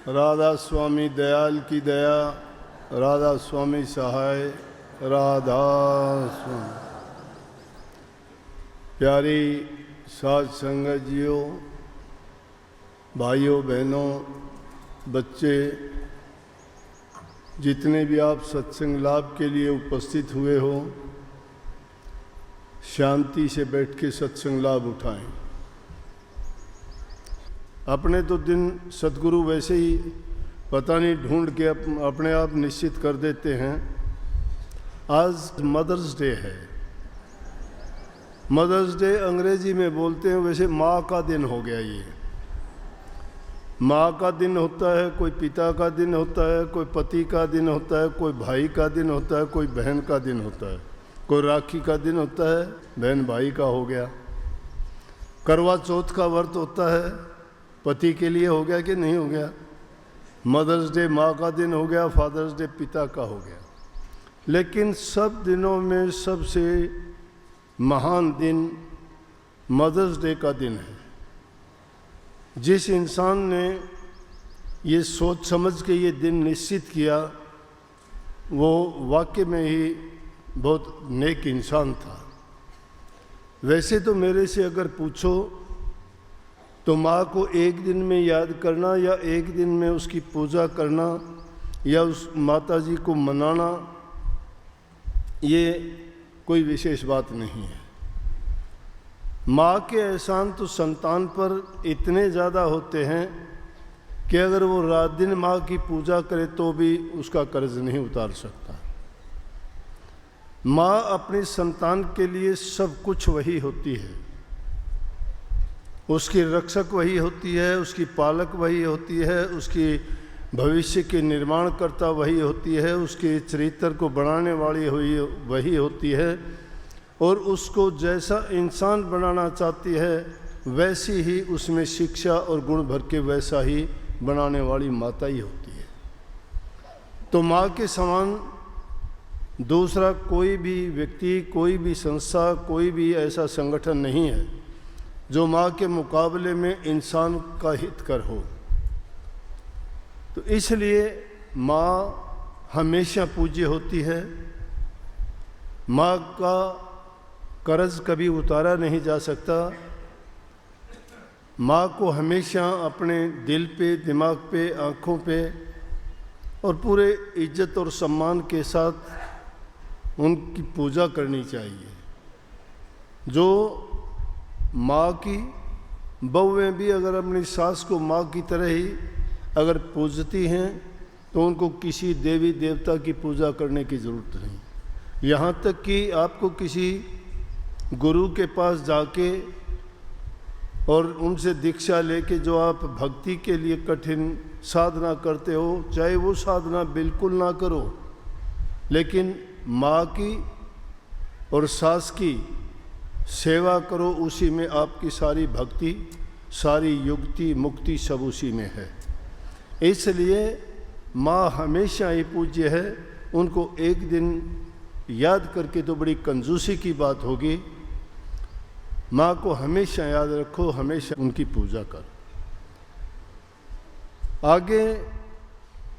राधा स्वामी दयाल की दया, राधा स्वामी सहाय, राधा स्वामी। प्यारी साध संगत जियो, भाइयों बहनों, बच्चे, जितने भी आप सत्संग लाभ के लिए उपस्थित हुए हो, शांति से बैठ के सत्संग लाभ उठाएं। अपने तो दिन सद्गुरु वैसे ही पता नहीं ढूंढ के अपने आप निश्चित कर देते हैं। आज मदर्स डे है। मदर्स डे अंग्रेजी में बोलते हैं, वैसे माँ का दिन हो गया ये। माँ का दिन होता है, कोई पिता का दिन होता है, कोई पति का दिन होता है, कोई भाई का दिन होता है, कोई बहन का दिन होता है, कोई राखी का दिन होता है, बहन भाई का हो गया। करवा चौथ का व्रत होता है, पति के लिए हो गया कि नहीं हो गया। मदर्स डे माँ का दिन हो गया, फादर्स डे पिता का हो गया। लेकिन सब दिनों में सबसे महान दिन मदर्स डे का दिन है। जिस इंसान ने ये सोच समझ के ये दिन निश्चित किया, वो वाकई में ही बहुत नेक इंसान था। वैसे तो मेरे से अगर पूछो तो माँ को एक दिन में याद करना या एक दिन में उसकी पूजा करना या उस माता जी को मनाना, ये कोई विशेष बात नहीं है। माँ के एहसान तो संतान पर इतने ज़्यादा होते हैं कि अगर वो रात दिन माँ की पूजा करे तो भी उसका कर्ज नहीं उतार सकता। माँ अपनी संतान के लिए सब कुछ वही होती है। उसकी रक्षक वही होती है, उसकी पालक वही होती है, उसकी भविष्य के निर्माणकर्ता वही होती है, उसके चरित्र को बनाने वाली हुई वही होती है, और उसको जैसा इंसान बनाना चाहती है वैसी ही उसमें शिक्षा और गुण भर के वैसा ही बनाने वाली माता ही होती है। तो माँ के समान दूसरा कोई भी व्यक्ति, कोई भी संस्था, कोई भी ऐसा संगठन नहीं है जो माँ के मुकाबले में इंसान का हितकर हो। तो इसलिए माँ हमेशा पूज्य होती है। माँ का कर्ज कभी उतारा नहीं जा सकता। माँ को हमेशा अपने दिल पे, दिमाग पे, आँखों पे और पूरे इज्जत और सम्मान के साथ उनकी पूजा करनी चाहिए। जो माँ की बहुएं भी अगर अपनी सास को माँ की तरह ही अगर पूजती हैं तो उनको किसी देवी देवता की पूजा करने की ज़रूरत नहीं। यहाँ तक कि आपको किसी गुरु के पास जाके और उनसे दीक्षा लेके जो आप भक्ति के लिए कठिन साधना करते हो, चाहे वो साधना बिल्कुल ना करो, लेकिन माँ की और सास की सेवा करो, उसी में आपकी सारी भक्ति, सारी युक्ति, मुक्ति सब उसी में है। इसलिए माँ हमेशा ही पूज्य है। उनको एक दिन याद करके तो बड़ी कंजूसी की बात होगी। माँ को हमेशा याद रखो, हमेशा उनकी पूजा करो। आगे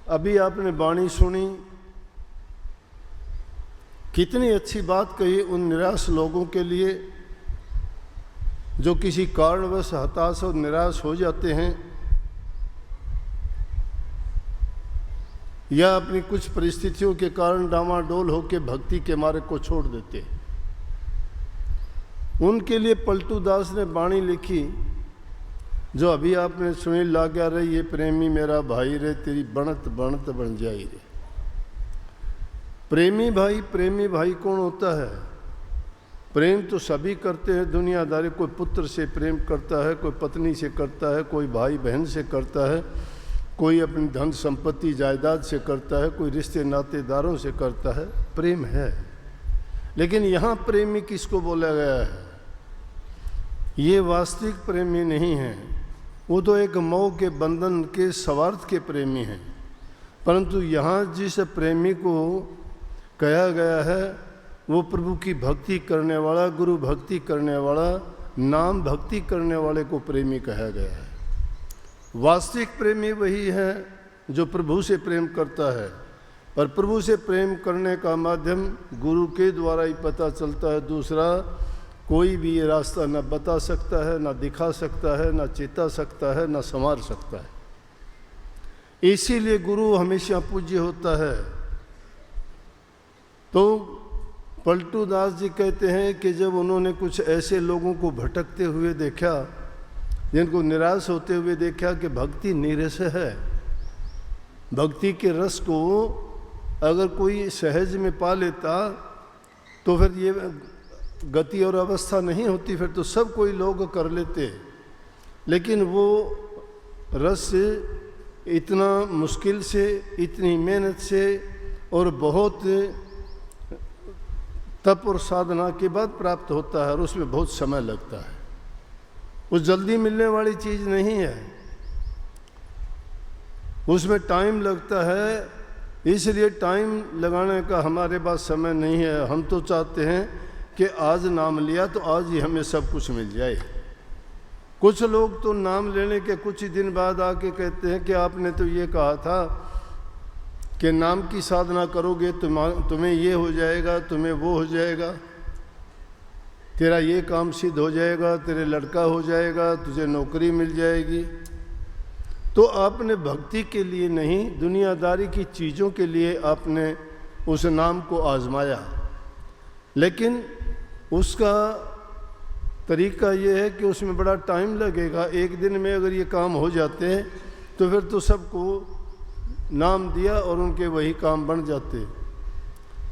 अभी आपने वाणी सुनी, कितनी अच्छी बात कही उन निराश लोगों के लिए जो किसी कारणवश हताश और निराश हो जाते हैं या अपनी कुछ परिस्थितियों के कारण डामाडोल होकर भक्ति के मार्ग को छोड़ देते। उनके लिए पलटू दास ने वाणी लिखी जो अभी आपने सुनी, लाग्या रे ये प्रेमी मेरा भाई रे, तेरी बनत बनत बन जाई रे। प्रेमी भाई कौन होता है? प्रेम तो सभी करते हैं दुनियादारी। कोई पुत्र से प्रेम करता है, कोई पत्नी से करता है, कोई भाई बहन से करता है, कोई अपनी धन संपत्ति जायदाद से करता है, कोई रिश्ते नातेदारों से करता है। प्रेम है, लेकिन यहाँ प्रेमी किसको बोला गया है? ये वास्तविक प्रेमी नहीं है। वो तो एक मोह के बंधन के स्वार्थ के प्रेमी हैं। परंतु यहाँ जिस प्रेमी को कहा गया है वो प्रभु की भक्ति करने वाला, गुरु भक्ति करने वाला, नाम भक्ति करने वाले को प्रेमी कहा गया है। वास्तविक प्रेमी वही है जो प्रभु से प्रेम करता है। पर प्रभु से प्रेम करने का माध्यम गुरु के द्वारा ही पता चलता है। दूसरा कोई भी ये रास्ता न बता सकता है, न दिखा सकता है, न चेता सकता है, न संवार सकता है। इसीलिए गुरु हमेशा पूज्य होता है। तो पलटू दास जी कहते हैं कि जब उन्होंने कुछ ऐसे लोगों को भटकते हुए देखा, जिनको निराश होते हुए देखा कि भक्ति नीरस है, भक्ति के रस को अगर कोई सहज में पा लेता तो फिर ये गति और अवस्था नहीं होती, फिर तो सब कोई लोग कर लेते। लेकिन वो रस इतना मुश्किल से, इतनी मेहनत से और बहुत तप और साधना के बाद प्राप्त होता है, और उसमें बहुत समय लगता है। वो जल्दी मिलने वाली चीज़ नहीं है, उसमें टाइम लगता है। इसलिए टाइम लगाने का हमारे पास समय नहीं है। हम तो चाहते हैं कि आज नाम लिया तो आज ही हमें सब कुछ मिल जाए। कुछ लोग तो नाम लेने के कुछ ही दिन बाद आके कहते हैं कि आपने तो ये कहा था कि नाम की साधना करोगे तुम्हें ये हो जाएगा, तुम्हें वो हो जाएगा, तेरा ये काम सिद्ध हो जाएगा, तेरे लड़का हो जाएगा, तुझे नौकरी मिल जाएगी। तो आपने भक्ति के लिए नहीं, दुनियादारी की चीज़ों के लिए आपने उस नाम को आजमाया। लेकिन उसका तरीका ये है कि उसमें बड़ा टाइम लगेगा। एक दिन में अगर ये काम हो जाते हैं तो फिर तो सबको नाम दिया और उनके वही काम बन जाते।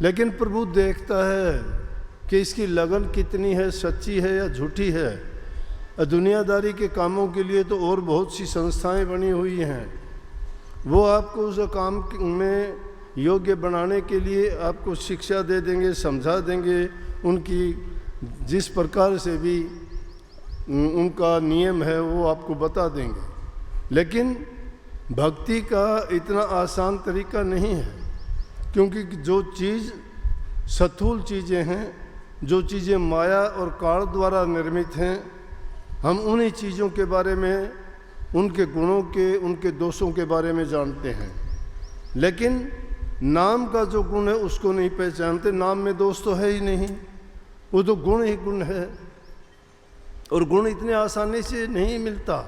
लेकिन प्रभु देखता है कि इसकी लगन कितनी है, सच्ची है या झूठी है। दुनियादारी के कामों के लिए तो और बहुत सी संस्थाएं बनी हुई हैं, वो आपको उस काम में योग्य बनाने के लिए आपको शिक्षा दे देंगे, समझा देंगे, उनकी जिस प्रकार से भी उनका नियम है वो आपको बता देंगे। लेकिन भक्ति का इतना आसान तरीका नहीं है, क्योंकि जो चीज़ स्थूल चीज़ें हैं, जो चीज़ें माया और काल द्वारा निर्मित हैं, हम उन्हीं चीज़ों के बारे में, उनके गुणों के, उनके दोषों के बारे में जानते हैं। लेकिन नाम का जो गुण है उसको नहीं पहचानते। नाम में दोष तो है ही नहीं, वो तो गुण ही गुण है, और गुण इतने आसानी से नहीं मिलता।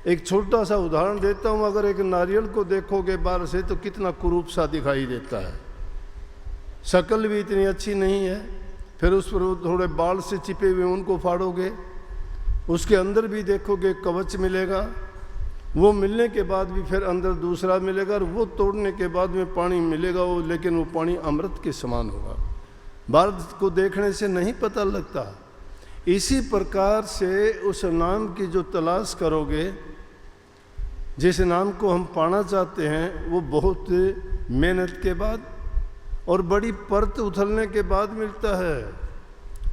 एक छोटा सा उदाहरण देता हूँ। अगर एक नारियल को देखोगे बाहर से तो कितना कुरूप सा दिखाई देता है, शक्ल भी इतनी अच्छी नहीं है। फिर उस पर थोड़े बाल से चिपे हुए उनको फाड़ोगे, उसके अंदर भी देखोगे कवच मिलेगा, वो मिलने के बाद भी फिर अंदर दूसरा मिलेगा, और वो तोड़ने के बाद में पानी मिलेगा, वो लेकिन वो पानी अमृत के समान होगा। बाहर को देखने से नहीं पता लगता। इसी प्रकार से उस नाम की जो तलाश करोगे, जिस नाम को हम पाना चाहते हैं, वो बहुत मेहनत के बाद और बड़ी परत उथलने के बाद मिलता है।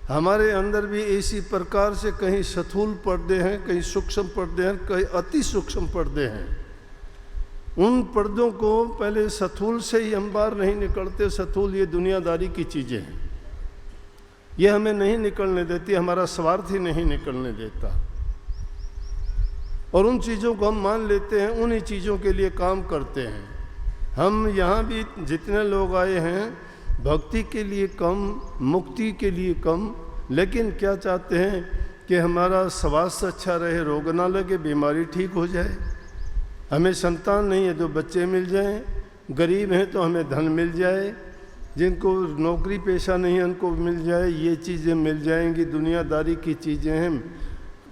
हमारे अंदर भी इसी प्रकार से कहीं स्थूल पर्दे हैं, कहीं सूक्ष्म पर्दे हैं, कहीं अति सूक्ष्म पर्दे हैं। उन पर्दों को पहले स्थूल से ही हम बाहर नहीं निकलते। स्थूल ये दुनियादारी की चीज़ें हैं, ये हमें नहीं निकलने देती, हमारा स्वार्थ ही नहीं निकलने देता, और उन चीज़ों को हम मान लेते हैं, उन्हीं चीज़ों के लिए काम करते हैं। हम यहाँ भी जितने लोग आए हैं, भक्ति के लिए कम, मुक्ति के लिए कम, लेकिन क्या चाहते हैं कि हमारा स्वास्थ्य अच्छा रहे, रोग ना लगे, बीमारी ठीक हो जाए। हमें संतान नहीं है तो बच्चे मिल जाएं, गरीब हैं तो हमें धन मिल जाए, जिनको नौकरी पेशा नहीं है उनको मिल जाए, ये चीज़ें मिल जाएंगी। दुनियादारी की चीज़ें हैं,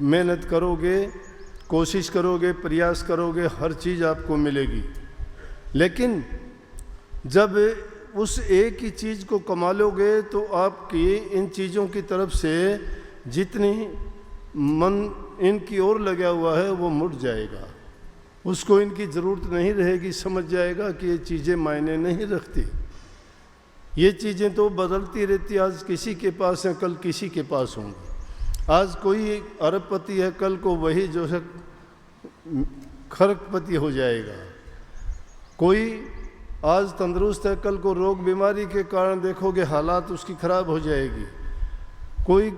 मेहनत करोगे, कोशिश करोगे, प्रयास करोगे, हर चीज़ आपको मिलेगी। लेकिन जब उस एक ही चीज़ को कमा लोगे तो आपकी इन चीज़ों की तरफ से जितनी मन इनकी ओर लगा हुआ है वो मुड़ जाएगा, उसको इनकी ज़रूरत नहीं रहेगी। समझ जाएगा कि ये चीज़ें मायने नहीं रखती, ये चीज़ें तो बदलती रहती। आज किसी के पास है, कल किसी के पास होंगी। आज कोई अरबपति है, कल को वही जो है खरबपति हो जाएगा। कोई आज तंदुरुस्त है, कल को रोग बीमारी के कारण देखोगे हालात उसकी खराब हो जाएगी। कोई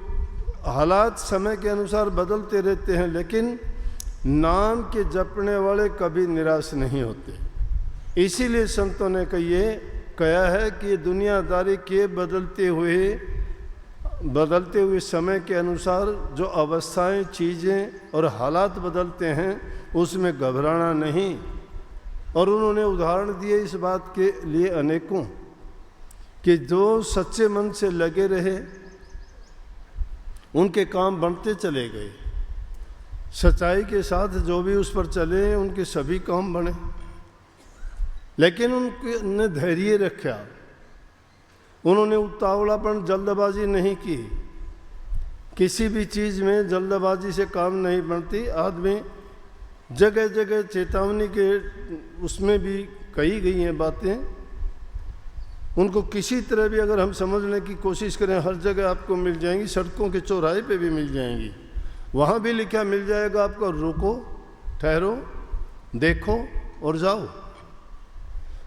हालात समय के अनुसार बदलते रहते हैं, लेकिन नाम के जपने वाले कभी निराश नहीं होते। इसीलिए संतों ने कहा है कि दुनियादारी के बदलते हुए समय के अनुसार जो अवस्थाएं, चीज़ें और हालात बदलते हैं उसमें घबराना नहीं। और उन्होंने उदाहरण दिए इस बात के लिए अनेकों, कि जो सच्चे मन से लगे रहे उनके काम बनते चले गए। सच्चाई के साथ जो भी उस पर चले उनके सभी काम बने। लेकिन उन्होंने धैर्य रखा, उन्होंने उतावलापन, जल्दबाजी नहीं की। किसी भी चीज़ में जल्दबाजी से काम नहीं बनती। आदमी जगह जगह चेतावनी के उसमें भी कही गई हैं बातें, उनको किसी तरह भी अगर हम समझने की कोशिश करें हर जगह आपको मिल जाएंगी। सड़कों के चौराहे पे भी मिल जाएंगी, वहाँ भी लिखा मिल जाएगा आपको, रुको, ठहरो, देखो और जाओ।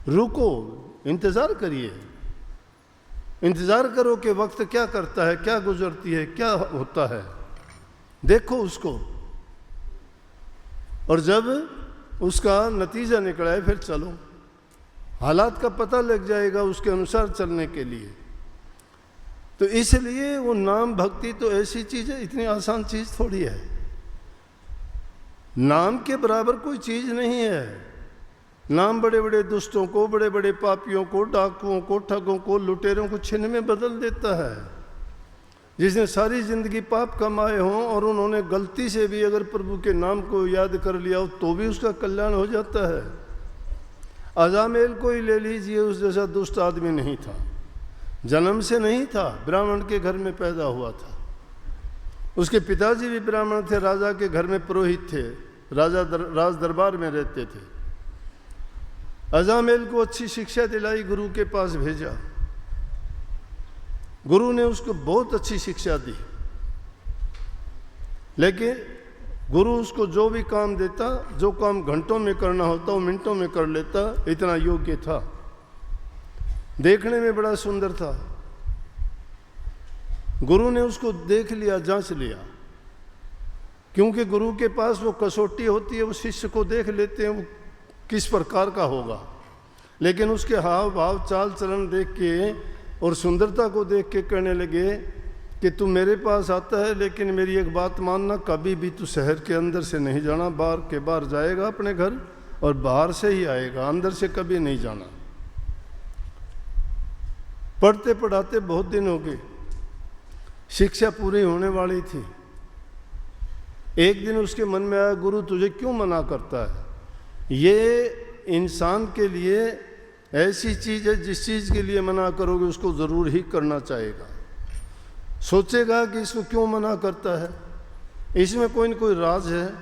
रुको, इंतज़ार करिए, इंतज़ार करो कि वक्त क्या करता है, क्या गुजरती है, क्या होता है, देखो उसको। और जब उसका नतीजा निकला है फिर चलो। हालात का पता लग जाएगा उसके अनुसार चलने के लिए। तो इसलिए वो नाम भक्ति तो ऐसी चीज़ है, इतनी आसान चीज़ थोड़ी है। नाम के बराबर कोई चीज़ नहीं है। नाम बड़े बड़े दुष्टों को, बड़े बड़े पापियों को, डाकुओं को, ठगों को, लुटेरों को छिन में बदल देता है। जिसने सारी जिंदगी पाप कमाए हों और उन्होंने गलती से भी अगर प्रभु के नाम को याद कर लिया हो तो भी उसका कल्याण हो जाता है। अजामेल को ही ले लीजिए, उस जैसा दुष्ट आदमी नहीं था, जन्म से नहीं था, ब्राह्मण के घर में पैदा हुआ था। उसके पिताजी भी ब्राह्मण थे, राजा के घर में पुरोहित थे, राज दरबार में रहते थे। अजामेल को अच्छी शिक्षा दिलाई, गुरु के पास भेजा। गुरु ने उसको बहुत अच्छी शिक्षा दी, लेकिन गुरु उसको जो भी काम देता, जो काम घंटों में करना होता वो मिनटों में कर लेता, इतना योग्य था। देखने में बड़ा सुंदर था। गुरु ने उसको देख लिया, जांच लिया, क्योंकि गुरु के पास वो कसौटी होती है, वो शिष्य को देख लेते हैं वो किस प्रकार का होगा। लेकिन उसके हाव भाव, चाल चलन देख के और सुंदरता को देख के कहने लगे कि तू मेरे पास आता है, लेकिन मेरी एक बात मानना, कभी भी तू शहर के अंदर से नहीं जाना। बाहर जाएगा अपने घर और बाहर से ही आएगा, अंदर से कभी नहीं जाना। पढ़ते पढ़ाते बहुत दिन हो गए, शिक्षा पूरी होने वाली थी। एक दिन उसके मन में आया, गुरु तुझे क्यों मना करता है? ये इंसान के लिए ऐसी चीज़ है जिस चीज़ के लिए मना करोगे उसको ज़रूर ही करना चाहेगा। सोचेगा कि इसको क्यों मना करता है, इसमें कोई न कोई राज है,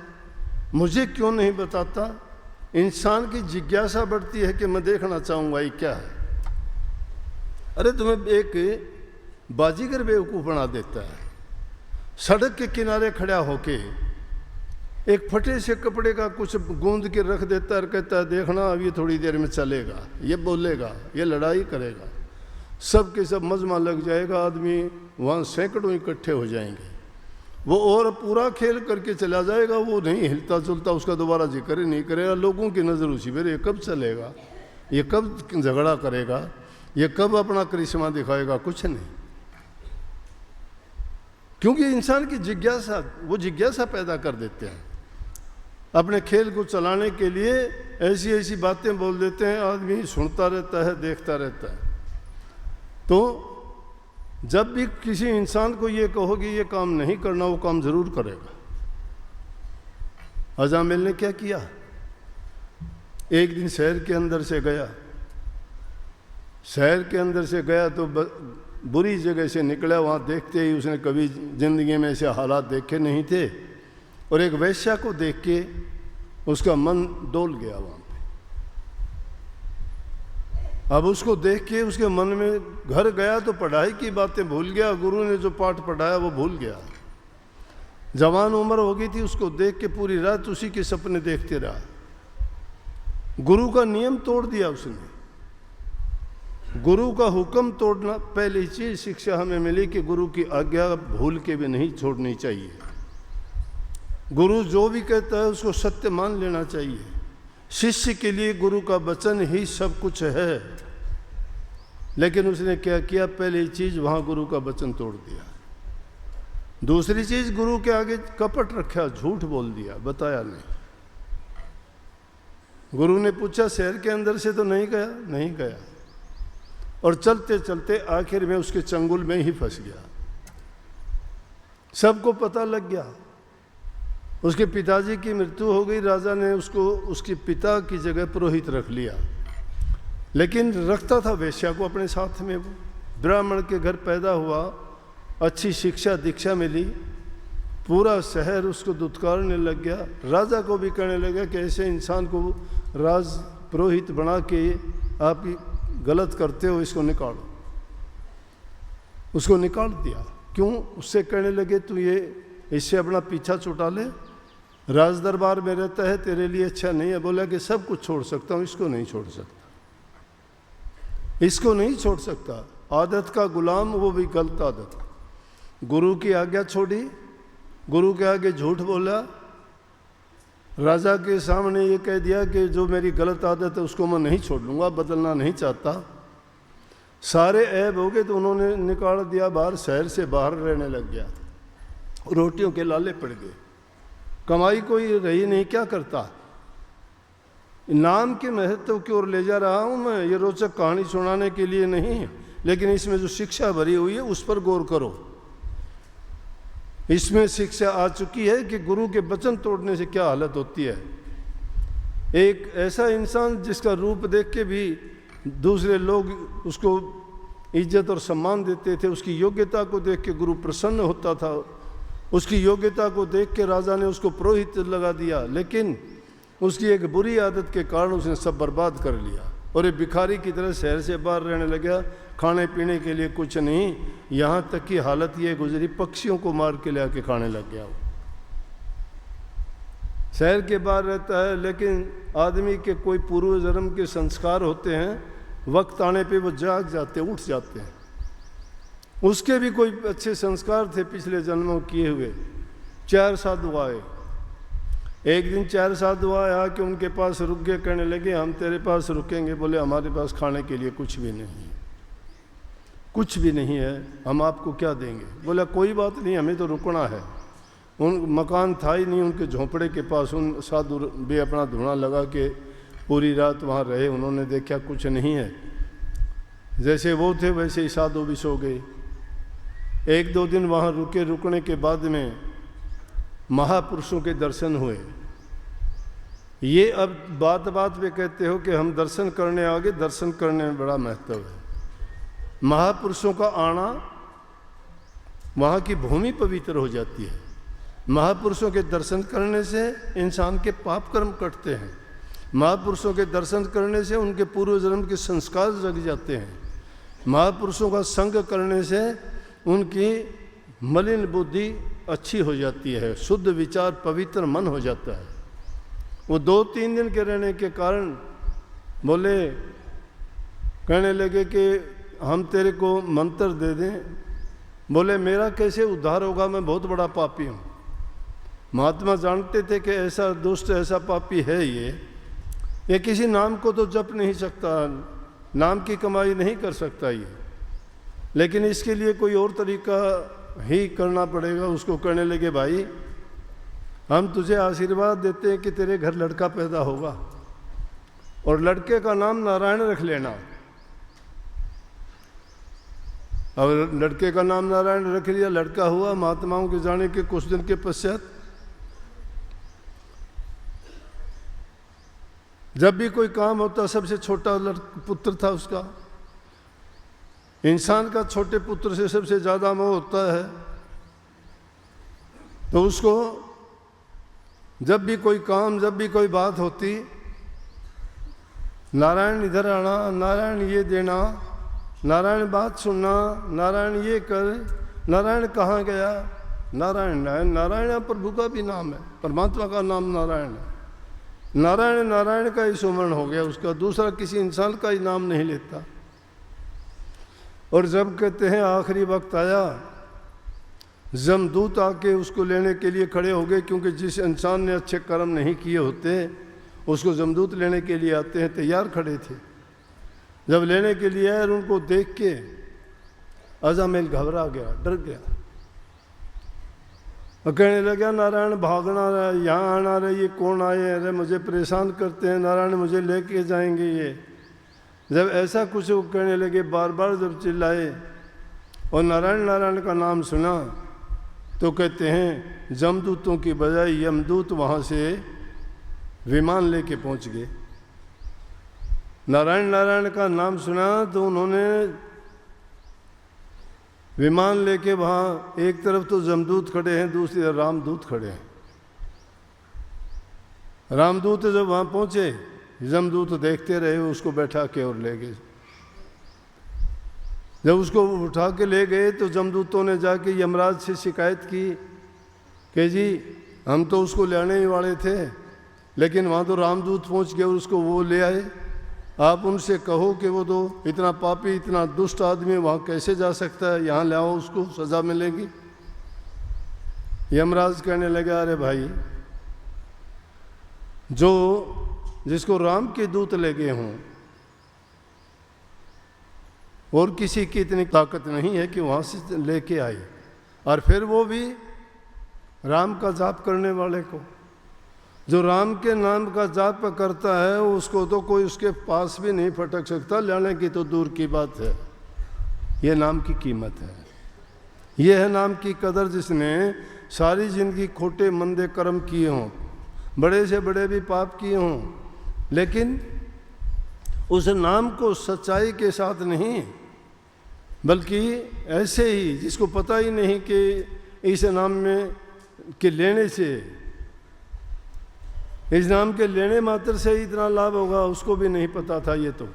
मुझे क्यों नहीं बताता। इंसान की जिज्ञासा बढ़ती है कि मैं देखना चाहूँगा ये क्या है। अरे तुम्हें एक बाजीगर बेवकूफ़ बना देता है। सड़क के किनारे खड़ा होके एक फटे से कपड़े का कुछ गूंद के रख देता है और कहता है देखना अब ये थोड़ी देर में चलेगा, ये बोलेगा, ये लड़ाई करेगा, सब के सब मजमा लग जाएगा, आदमी वहाँ सैकड़ों इकट्ठे हो जाएंगे। वो और पूरा खेल करके चला जाएगा, वो नहीं हिलता जुलता, उसका दोबारा जिक्र ही नहीं करेगा। लोगों की नज़र उसी पर, ये कब चलेगा, ये कब झगड़ा करेगा, ये कब अपना करिश्मा दिखाएगा, कुछ नहीं। क्योंकि इंसान की जिज्ञासा, वो जिज्ञासा पैदा कर देते हैं। अपने खेल को चलाने के लिए ऐसी ऐसी बातें बोल देते हैं, आदमी सुनता रहता है, देखता रहता है। तो जब भी किसी इंसान को ये कहोगे ये काम नहीं करना, वो काम जरूर करेगा। अजामेल ने क्या किया, एक दिन शहर के अंदर से गया, शहर के अंदर से गया तो बुरी जगह से निकला। वहाँ देखते ही उसने कभी ज़िंदगी में ऐसे हालात देखे नहीं थे, और एक वैश्या को देख के उसका मन डोल गया वहाँ पे। अब उसको देख के उसके मन में, घर गया तो पढ़ाई की बातें भूल गया, गुरु ने जो पाठ पढ़ाया वो भूल गया। जवान उम्र हो गई थी, उसको देख के पूरी रात उसी के सपने देखते रहा। गुरु का नियम तोड़ दिया उसने। गुरु का हुक्म तोड़ना, पहली चीज शिक्षा हमें मिली कि गुरु की आज्ञा भूल के भी नहीं छोड़नी चाहिए। गुरु जो भी कहता है उसको सत्य मान लेना चाहिए। शिष्य के लिए गुरु का वचन ही सब कुछ है। लेकिन उसने क्या किया, पहली चीज वहां गुरु का वचन तोड़ दिया। दूसरी चीज, गुरु के आगे कपट रखा, झूठ बोल दिया, बताया नहीं। गुरु ने पूछा शहर के अंदर से तो नहीं गया? नहीं गया। और चलते चलते आखिर में उसके चंगुल में ही फंस गया। सबको पता लग गया। उसके पिताजी की मृत्यु हो गई, राजा ने उसको उसके पिता की जगह पुरोहित रख लिया, लेकिन रखता था वेश्या को अपने साथ में। वो ब्राह्मण के घर पैदा हुआ, अच्छी शिक्षा दीक्षा मिली, पूरा शहर उसको दुत्कारने लग गया। राजा को भी कहने लगा कि ऐसे इंसान को राज पुरोहित बना के आप गलत करते हो, इसको निकालो। उसको निकाल दिया। क्यों? उससे कहने लगे तू ये इससे अपना पीछा छुटा ले, राज दरबार में रहता है, तेरे लिए अच्छा नहीं है। बोला कि सब कुछ छोड़ सकता हूँ, इसको नहीं छोड़ सकता, इसको नहीं छोड़ सकता। आदत का गुलाम, वो भी गलत आदत। गुरु की आज्ञा छोड़ी, गुरु के आगे झूठ बोला, राजा के सामने ये कह दिया कि जो मेरी गलत आदत है उसको मैं नहीं छोड़ लूँगा, बदलना नहीं चाहता। सारे ऐब हो गए तो उन्होंने निकाल दिया बाहर, शहर से बाहर रहने लग गया। रोटियों के लाले पड़ गए, कमाई कोई रही नहीं, क्या करता। नाम के महत्व की ओर ले जा रहा हूँ मैं, ये रोचक कहानी सुनाने के लिए नहीं, लेकिन इसमें जो शिक्षा भरी हुई है उस पर गौर करो। इसमें शिक्षा आ चुकी है कि गुरु के वचन तोड़ने से क्या हालत होती है। एक ऐसा इंसान जिसका रूप देख के भी दूसरे लोग उसको इज्जत और सम्मान देते थे, उसकी योग्यता को देख के गुरु प्रसन्न होता था, उसकी योग्यता को देख के राजा ने उसको पुरोहित लगा दिया, लेकिन उसकी एक बुरी आदत के कारण उसने सब बर्बाद कर लिया और एक भिखारी की तरह शहर से बाहर रहने लगा। खाने पीने के लिए कुछ नहीं, यहाँ तक की हालत ये गुजरी पक्षियों को मार के ले आके खाने लग गया। वो शहर के बाहर रहता है, लेकिन आदमी के कोई पूर्व जन्म के संस्कार होते हैं, वक्त आने पे वो जाग जाते, उठ जाते हैं। उसके भी कोई अच्छे संस्कार थे पिछले जन्मों किए हुए। 4 साधु आए, एक दिन 4 साधु आए, आके उनके पास रुक गए, कहने लगे हम तेरे पास रुकेंगे। बोले हमारे पास खाने के लिए कुछ भी नहीं, कुछ भी नहीं है, हम आपको क्या देंगे। बोला कोई बात नहीं, हमें तो रुकना है। उन मकान था ही नहीं उनके झोंपड़े के पास। उन साधु भी अपना धुआं लगा के पूरी रात वहाँ रहे। उन्होंने देखा कुछ नहीं है, जैसे वो थे वैसे ही साधु भी सो गए। 1-2 दिन वहाँ रुके, रुकने के बाद में महापुरुषों के दर्शन हुए। ये अब बात बात पे कहते हो कि हम दर्शन करने आ गए, दर्शन करने में बड़ा महत्व है। महापुरुषों का आना, वहाँ की भूमि पवित्र हो जाती है। महापुरुषों के दर्शन करने से इंसान के पाप कर्म कटते हैं। महापुरुषों के दर्शन करने से उनके पूर्व जन्म के संस्कार जग जाते हैं। महापुरुषों का संग करने से उनकी मलिन बुद्धि अच्छी हो जाती है, शुद्ध विचार पवित्र मन हो जाता है। वो 2-3 दिन के रहने के कारण बोले, कहने लगे कि हम तेरे को मंत्र दे दें। बोले मेरा कैसे उद्धार होगा, मैं बहुत बड़ा पापी हूँ। महात्मा जानते थे कि ऐसा दुष्ट ऐसा पापी है ये किसी नाम को तो जप नहीं सकता, नाम की कमाई नहीं कर सकता ये, लेकिन इसके लिए कोई और तरीका ही करना पड़ेगा। उसको कहने लगे भाई हम तुझे आशीर्वाद देते हैं कि तेरे घर लड़का पैदा होगा और लड़के का नाम नारायण रख लेना। अब लड़के का नाम नारायण रख लिया, लड़का हुआ। महात्माओं के जाने के कुछ दिन के पश्चात जब भी कोई काम होता, सबसे छोटा पुत्र था उसका। इंसान का छोटे पुत्र से सबसे ज्यादा मोह होता है, तो उसको जब भी कोई काम, जब भी कोई बात होती, नारायण इधर आना, नारायण ये देना, नारायण बात सुनना, नारायण ये कर, नारायण कहाँ गया, नारायण है। नारायण प्रभु का भी नाम है, परमात्मा का नाम नारायण है। नारायण नारायण का ही सुमरण हो गया उसका, दूसरा किसी इंसान का ही नाम नहीं लेता। और जब कहते हैं आखिरी वक्त आया, जमदूत आके उसको लेने के लिए खड़े हो गए, क्योंकि जिस इंसान ने अच्छे कर्म नहीं किए होते उसको जमदूत लेने के लिए आते हैं, तैयार खड़े थे। जब लेने के लिए आए, उनको देख के अजामिल घबरा गया, डर गया और कहने लगा, नारायण भागना रहा, यहाँ आना रहा, ये कौन आए? अरे मुझे परेशान करते हैं, नारायण मुझे लेके जाएंगे ये। जब ऐसा कुछ वो कहने लगे, बार बार जब चिल्लाए और नारायण नारायण का नाम सुना, तो कहते हैं जमदूतों की बजाय यमदूत वहाँ से विमान लेके पहुँच गए। नारायण नारायण का नाम सुना तो उन्होंने विमान लेके वहाँ, एक तरफ तो जमदूत खड़े हैं, दूसरी तरफ रामदूत खड़े हैं। रामदूत जब वहाँ पहुँचे, जमदूत देखते रहे, उसको बैठा के और ले गए। जब उसको उठा के ले गए तो जमदूतों ने जाके यमराज से शिकायत की कि जी हम तो उसको लाने ही वाले थे, लेकिन वहाँ तो रामदूत पहुँच गए और उसको वो ले आए। आप उनसे कहो कि वो तो इतना पापी, इतना दुष्ट आदमी वहाँ कैसे जा सकता है, यहाँ ले आओ, उसको सज़ा मिलेगी। यमराज कहने लगा, अरे भाई, जो जिसको राम के दूत ले गए हों और किसी की इतनी ताकत नहीं है कि वहाँ से लेके आए, और फिर वो भी राम का जाप करने वाले को, जो राम के नाम का जाप करता है, उसको तो कोई उसके पास भी नहीं फटक सकता, लाने की तो दूर की बात है। ये नाम की कीमत है, ये है नाम की कदर। जिसने सारी जिंदगी खोटे मंदे कर्म किए हों, बड़े से बड़े भी पाप किए हों, लेकिन उस नाम को सच्चाई के साथ नहीं, बल्कि ऐसे ही जिसको पता ही नहीं कि इस नाम में के लेने से, इस नाम के लेने मात्र से ही इतना लाभ होगा, उसको भी नहीं पता था। ये तो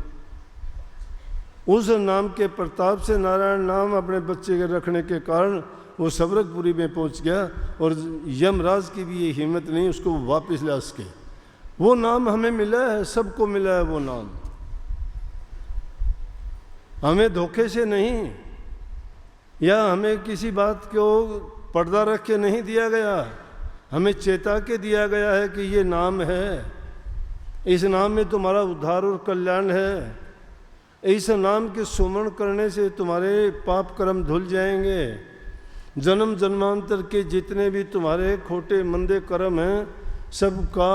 उस नाम के प्रताप से नारायण नाम अपने बच्चे के रखने के कारण वो सबरकपुरी में पहुंच गया, और यमराज की भी ये हिम्मत नहीं उसको वापस ला सके। वो नाम हमें मिला है, सबको मिला है वो नाम, हमें धोखे से नहीं, या हमें किसी बात को पर्दा रख के नहीं दिया गया, हमें चेता के दिया गया है कि ये नाम है, इस नाम में तुम्हारा उद्धार और कल्याण है, इस नाम के सुमरण करने से तुम्हारे पाप कर्म धुल जाएंगे, जन्म जन्मांतर के जितने भी तुम्हारे खोटे मंदे कर्म हैं सबका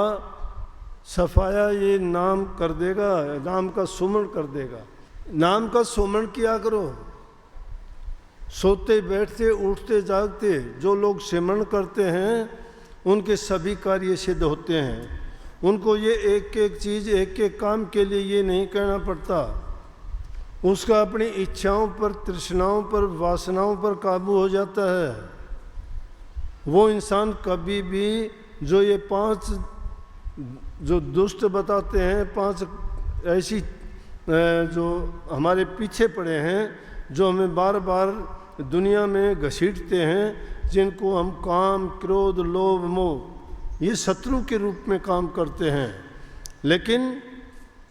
सफाया ये नाम कर देगा, नाम का सुमरण कर देगा। नाम का सुमरण किया करो, सोते बैठते उठते जागते जो लोग सिमरण करते हैं उनके सभी कार्य सिद्ध होते हैं। उनको ये एक एक चीज़, एक एक काम के लिए ये नहीं कहना पड़ता, उसका अपनी इच्छाओं पर, तृष्णाओं पर, वासनाओं पर काबू हो जाता है। वो इंसान कभी भी जो ये 5 जो दुष्ट बताते हैं, 5 ऐसी जो हमारे पीछे पड़े हैं, जो हमें बार बार दुनिया में घसीटते हैं, जिनको हम काम, क्रोध, लोभ, मोह, ये शत्रु के रूप में काम करते हैं। लेकिन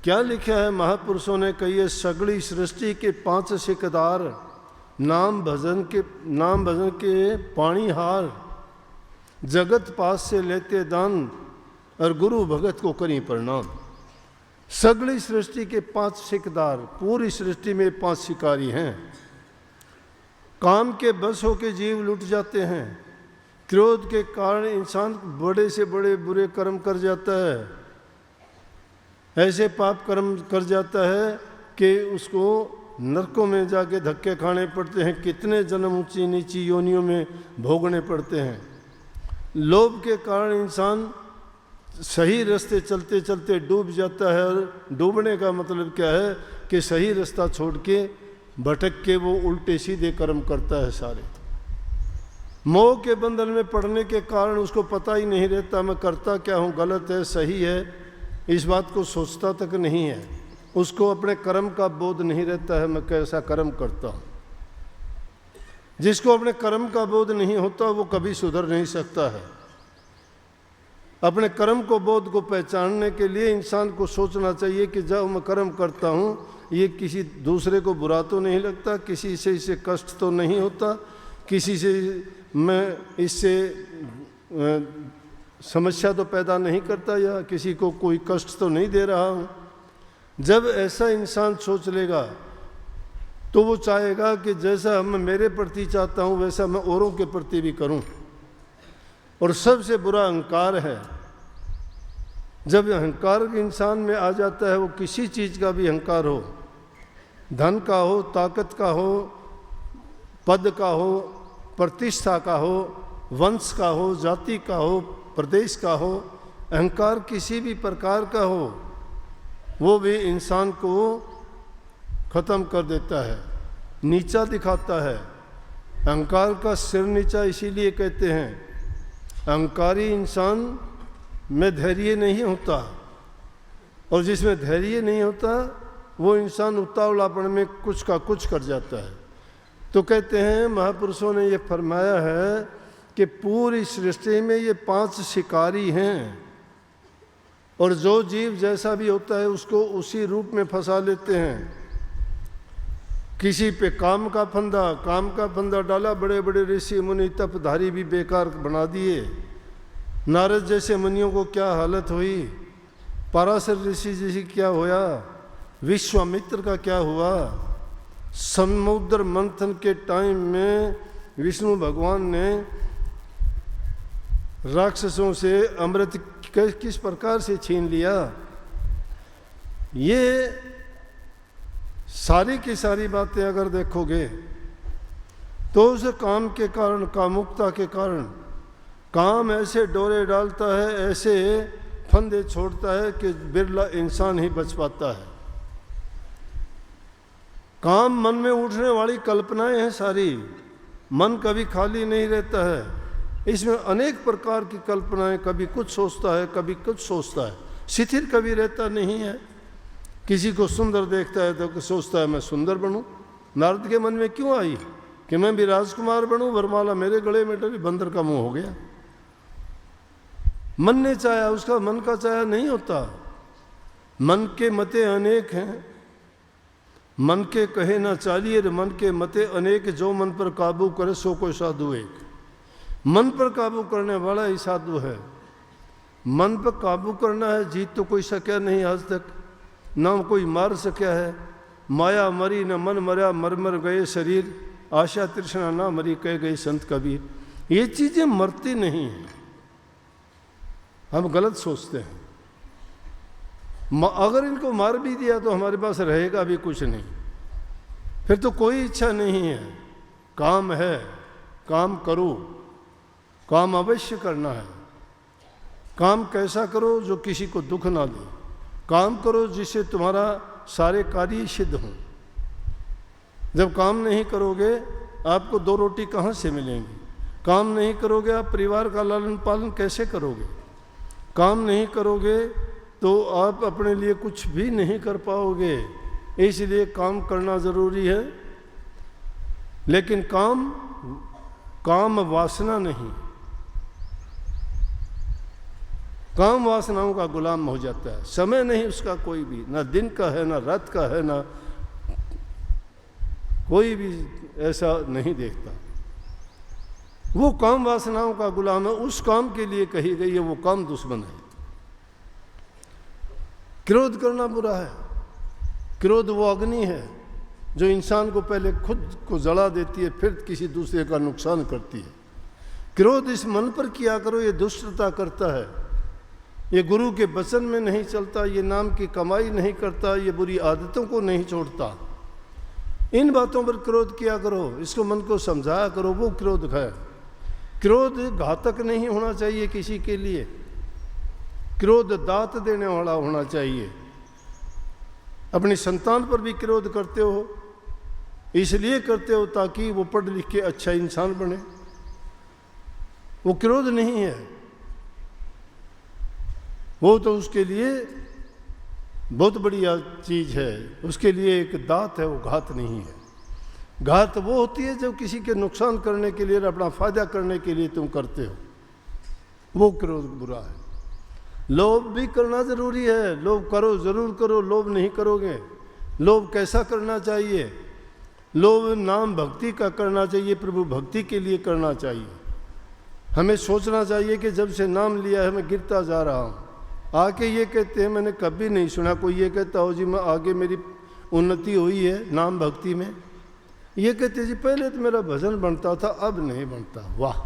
क्या लिखा है महापुरुषों ने, कहिए सगड़ी सृष्टि के 5 सिकदार, नाम भजन के पानी हार, जगत पास से लेते दान, और गुरु भगत को करी प्रणाम। सगड़ी सृष्टि के 5 सिकदार, पूरी सृष्टि में 5 शिकारी हैं। काम के बस होके जीव लुट जाते हैं, क्रोध के कारण इंसान बड़े से बड़े बुरे कर्म कर जाता है, ऐसे पाप कर्म कर जाता है कि उसको नरकों में जाके धक्के खाने पड़ते हैं, कितने जन्म ऊंची नीची योनियों में भोगने पड़ते हैं। लोभ के कारण इंसान सही रास्ते चलते चलते डूब जाता है, और डूबने का मतलब क्या है कि सही रास्ता छोड़ के भटक के वो उल्टे सीधे कर्म करता है सारे। मोह के बंधन में पड़ने के कारण उसको पता ही नहीं रहता मैं करता क्या हूँ, गलत है सही है, इस बात को सोचता तक नहीं है। उसको अपने कर्म का बोध नहीं रहता है मैं कैसा कर्म करता हूँ। जिसको अपने कर्म का बोध नहीं होता वो कभी सुधर नहीं सकता है। अपने कर्म को, बोध को पहचानने के लिए इंसान को सोचना चाहिए कि जब मैं कर्म करता हूँ ये किसी दूसरे को बुरा तो नहीं लगता, किसी से इसे कष्ट तो नहीं होता, किसी से मैं इससे समस्या तो पैदा नहीं करता या किसी को कोई कष्ट तो नहीं दे रहा हूँ। जब ऐसा इंसान सोच लेगा तो वो चाहेगा कि जैसा मैं मेरे प्रति चाहता हूँ वैसा मैं औरों के प्रति भी करूँ। और सबसे बुरा अहंकार है। जब अहंकार इंसान में आ जाता है, वो किसी चीज़ का भी अहंकार हो, धन का हो, ताकत का हो, पद का हो, प्रतिष्ठा का हो, वंश का हो, जाति का हो, प्रदेश का हो, अहंकार किसी भी प्रकार का हो, वो भी इंसान को ख़त्म कर देता है, नीचा दिखाता है। अहंकार का सिर नीचा इसीलिए कहते हैं, अहंकारी इंसान में धैर्य नहीं होता, और जिसमें धैर्य नहीं होता वो इंसान उतावलापन में कुछ का कुछ कर जाता है। तो कहते हैं महापुरुषों ने ये फरमाया है कि पूरी सृष्टि में ये 5 शिकारी हैं, और जो जीव जैसा भी होता है उसको उसी रूप में फंसा लेते हैं। किसी पे काम का फंदा डाला, बड़े बड़े ऋषि मुनि तपधारी भी बेकार बना दिए। नारद जैसे मुनियों को क्या हालत हुई, पराशर ऋषि जैसी क्या होया, विश्वामित्र का क्या हुआ। समुद्र मंथन के टाइम में विष्णु भगवान ने राक्षसों से अमृत किस प्रकार से छीन लिया। ये सारी की सारी बातें अगर देखोगे तो उस काम के कारण, कामुकता के कारण, काम ऐसे डोरे डालता है, ऐसे फंदे छोड़ता है कि बिरला इंसान ही बच पाता है। काम मन में उठने वाली कल्पनाएं हैं सारी, मन कभी खाली नहीं रहता है। इसमें अनेक प्रकार की कल्पनाएं, कभी कुछ सोचता है, कभी कुछ सोचता है, शिथिल कभी रहता नहीं है। किसी को सुंदर देखता है तो सोचता है मैं सुंदर बनूं। नारद के मन में क्यों आई कि मैं भी राजकुमार बनूं, वरमाला मेरे गले में डली, बंदर का मुंह हो गया। मन ने चाहा, उसका मन का चाहा नहीं होता। मन के मते अनेक हैं, मन के कहे ना चालिए, मन के मते अनेक, जो मन पर काबू करे सो कोई साधु एक। मन पर काबू करने वाला ही साधु है। मन पर काबू करना है, जीत तो कोई सका नहीं आज तक, ना कोई मार सका है। माया मरी न मन मरा, मर मर गए शरीर, आशा तृष्णा ना मरी, कह गए संत कबीर। ये चीज़ें मरती नहीं हैं, हम गलत सोचते हैं। अगर इनको मार भी दिया तो हमारे पास रहेगा भी कुछ नहीं, फिर तो कोई इच्छा नहीं है। काम है, काम करो, काम अवश्य करना है। काम कैसा करो जो किसी को दुख ना दे, काम करो जिससे तुम्हारा सारे कार्य सिद्ध हों। जब काम नहीं करोगे आपको 2 रोटी कहाँ से मिलेंगी? काम नहीं करोगे आप परिवार का लालन पालन कैसे करोगे? काम नहीं करोगे तो आप अपने लिए कुछ भी नहीं कर पाओगे। इसलिए काम करना ज़रूरी है, लेकिन काम वासना नहीं। काम वासनाओं का गुलाम हो जाता है। समय नहीं उसका कोई भी, ना दिन का है, ना रात का है, ना कोई भी ऐसा नहीं देखता। वो काम वासनाओं का गुलाम है, उस काम के लिए कही गई है, वो काम दुश्मन है। क्रोध करना बुरा है। क्रोध वो अग्नि है जो इंसान को पहले खुद को जला देती है, फिर किसी दूसरे का नुकसान करती है। क्रोध इस मन पर किया करो, ये दुष्टता करता है, ये गुरु के वचन में नहीं चलता, ये नाम की कमाई नहीं करता, ये बुरी आदतों को नहीं छोड़ता। इन बातों पर क्रोध किया करो, इसको मन को समझाया करो, वो क्रोध है। क्रोध घातक नहीं होना चाहिए किसी के लिए, क्रोध दात देने वाला होना चाहिए। अपनी संतान पर भी क्रोध करते हो, इसलिए करते हो ताकि वो पढ़ लिख के अच्छा इंसान बने, वो क्रोध नहीं है। वो तो उसके लिए बहुत बढ़िया चीज़ है, उसके लिए एक दात है, वो घात नहीं है। घात वो होती है जब किसी के नुकसान करने के लिए, अपना फायदा करने के लिए तुम करते हो, वो क्रोध बुरा है। लोभ भी करना ज़रूरी है, लोभ करो, ज़रूर करो। लोभ नहीं करोगे, लोभ कैसा करना चाहिए? लोभ नाम भक्ति का करना चाहिए, प्रभु भक्ति के लिए करना चाहिए। हमें सोचना चाहिए कि जब से नाम लिया है मैं गिरता जा रहा हूँ। आके ये कहते हैं, मैंने कभी नहीं सुना कोई ये कहता हो जी मैं आगे मेरी उन्नति हुई है नाम भक्ति में। ये कहते जी पहले तो मेरा भजन बनता था अब नहीं बनता। वाह,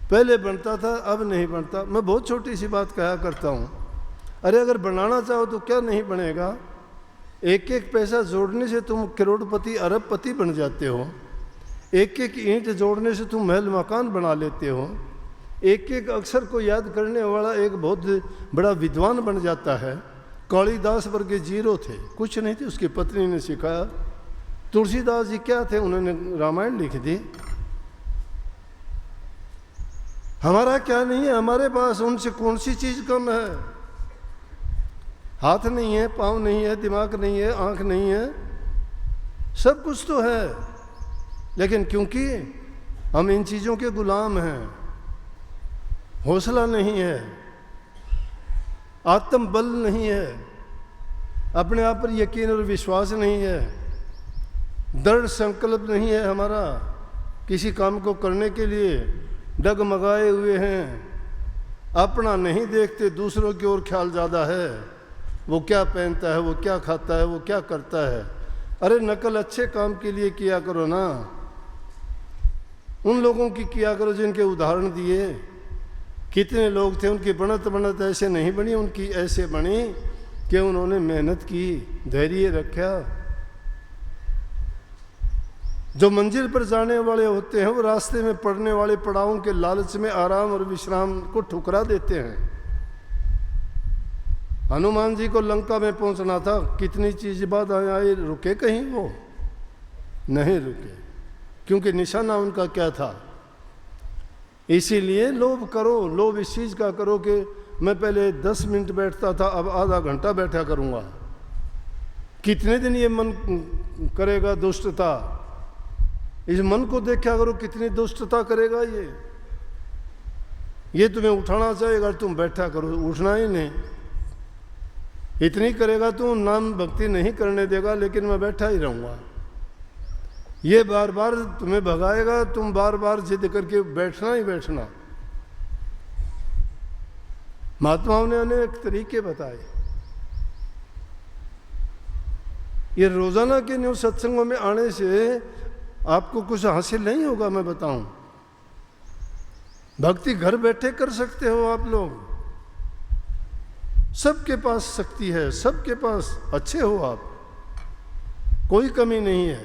पहले बनता था अब नहीं बनता। मैं बहुत छोटी सी बात कहा करता हूँ, अरे अगर बनाना चाहो तो क्या नहीं बनेगा। एक एक पैसा जोड़ने से तुम करोड़पति अरबपति बन जाते हो। एक एक ईंट जोड़ने से तुम महल मकान बना लेते हो। एक एक अक्षर को याद करने वाला एक बहुत बड़ा विद्वान बन जाता है। कालिदास वर्गे जीरो थे, कुछ नहीं थे, उसकी पत्नी ने सिखाया। तुलसीदास जी क्या थे, उन्होंने रामायण लिख दी। हमारा क्या नहीं है, हमारे पास उनसे कौन सी चीज कम है। हाथ नहीं है, पाँव नहीं है, दिमाग नहीं है, आंख नहीं है, सब कुछ तो है, लेकिन क्योंकि हम इन चीज़ों के गुलाम हैं, हौसला नहीं है, आत्म बल नहीं है, अपने आप पर यकीन और विश्वास नहीं है, दृढ़ संकल्प नहीं है हमारा किसी काम को करने के लिए, डगमगाए हुए हैं, अपना नहीं देखते, दूसरों की ओर ख्याल ज़्यादा है। वो क्या पहनता है, वो क्या खाता है, वो क्या करता है। अरे नकल अच्छे काम के लिए किया करो ना, उन लोगों की किया करो जिनके उदाहरण दिए। कितने लोग थे, उनकी बनत बनत ऐसे नहीं बनी, उनकी ऐसे बनी कि उन्होंने मेहनत की, धैर्य रखा। जो मंजिल पर जाने वाले होते हैं वो रास्ते में पड़ने वाले पड़ावों के लालच में आराम और विश्राम को ठुकरा देते हैं। हनुमान जी को लंका में पहुंचना था, कितनी चीज बाद आए, रुके कहीं? वो नहीं रुके, क्योंकि निशाना उनका क्या था। इसीलिए लोभ करो, लोभ इस चीज का करो कि मैं पहले 10 मिनट बैठता था अब आधा घंटा बैठा करूंगा। कितने दिन ये मन करेगा दुष्टता, इस मन को देखा करो कितनी दुष्टता करेगा ये तुम्हें उठाना चाहेगा, तुम बैठा करो, उठना ही नहीं। इतनी करेगा तुम, नाम भक्ति नहीं करने देगा, लेकिन मैं बैठा ही रहूंगा। ये बार बार तुम्हें भगाएगा, तुम बार बार जिद करके बैठना ही बैठना। महात्माओं ने अनेक तरीके बताए। ये रोजाना के न्यू सत्संगों में आने से आपको कुछ हासिल नहीं होगा, मैं बताऊं। भक्ति घर बैठे कर सकते हो आप लोग, सबके पास शक्ति है, सबके पास अच्छे हो आप, कोई कमी नहीं है,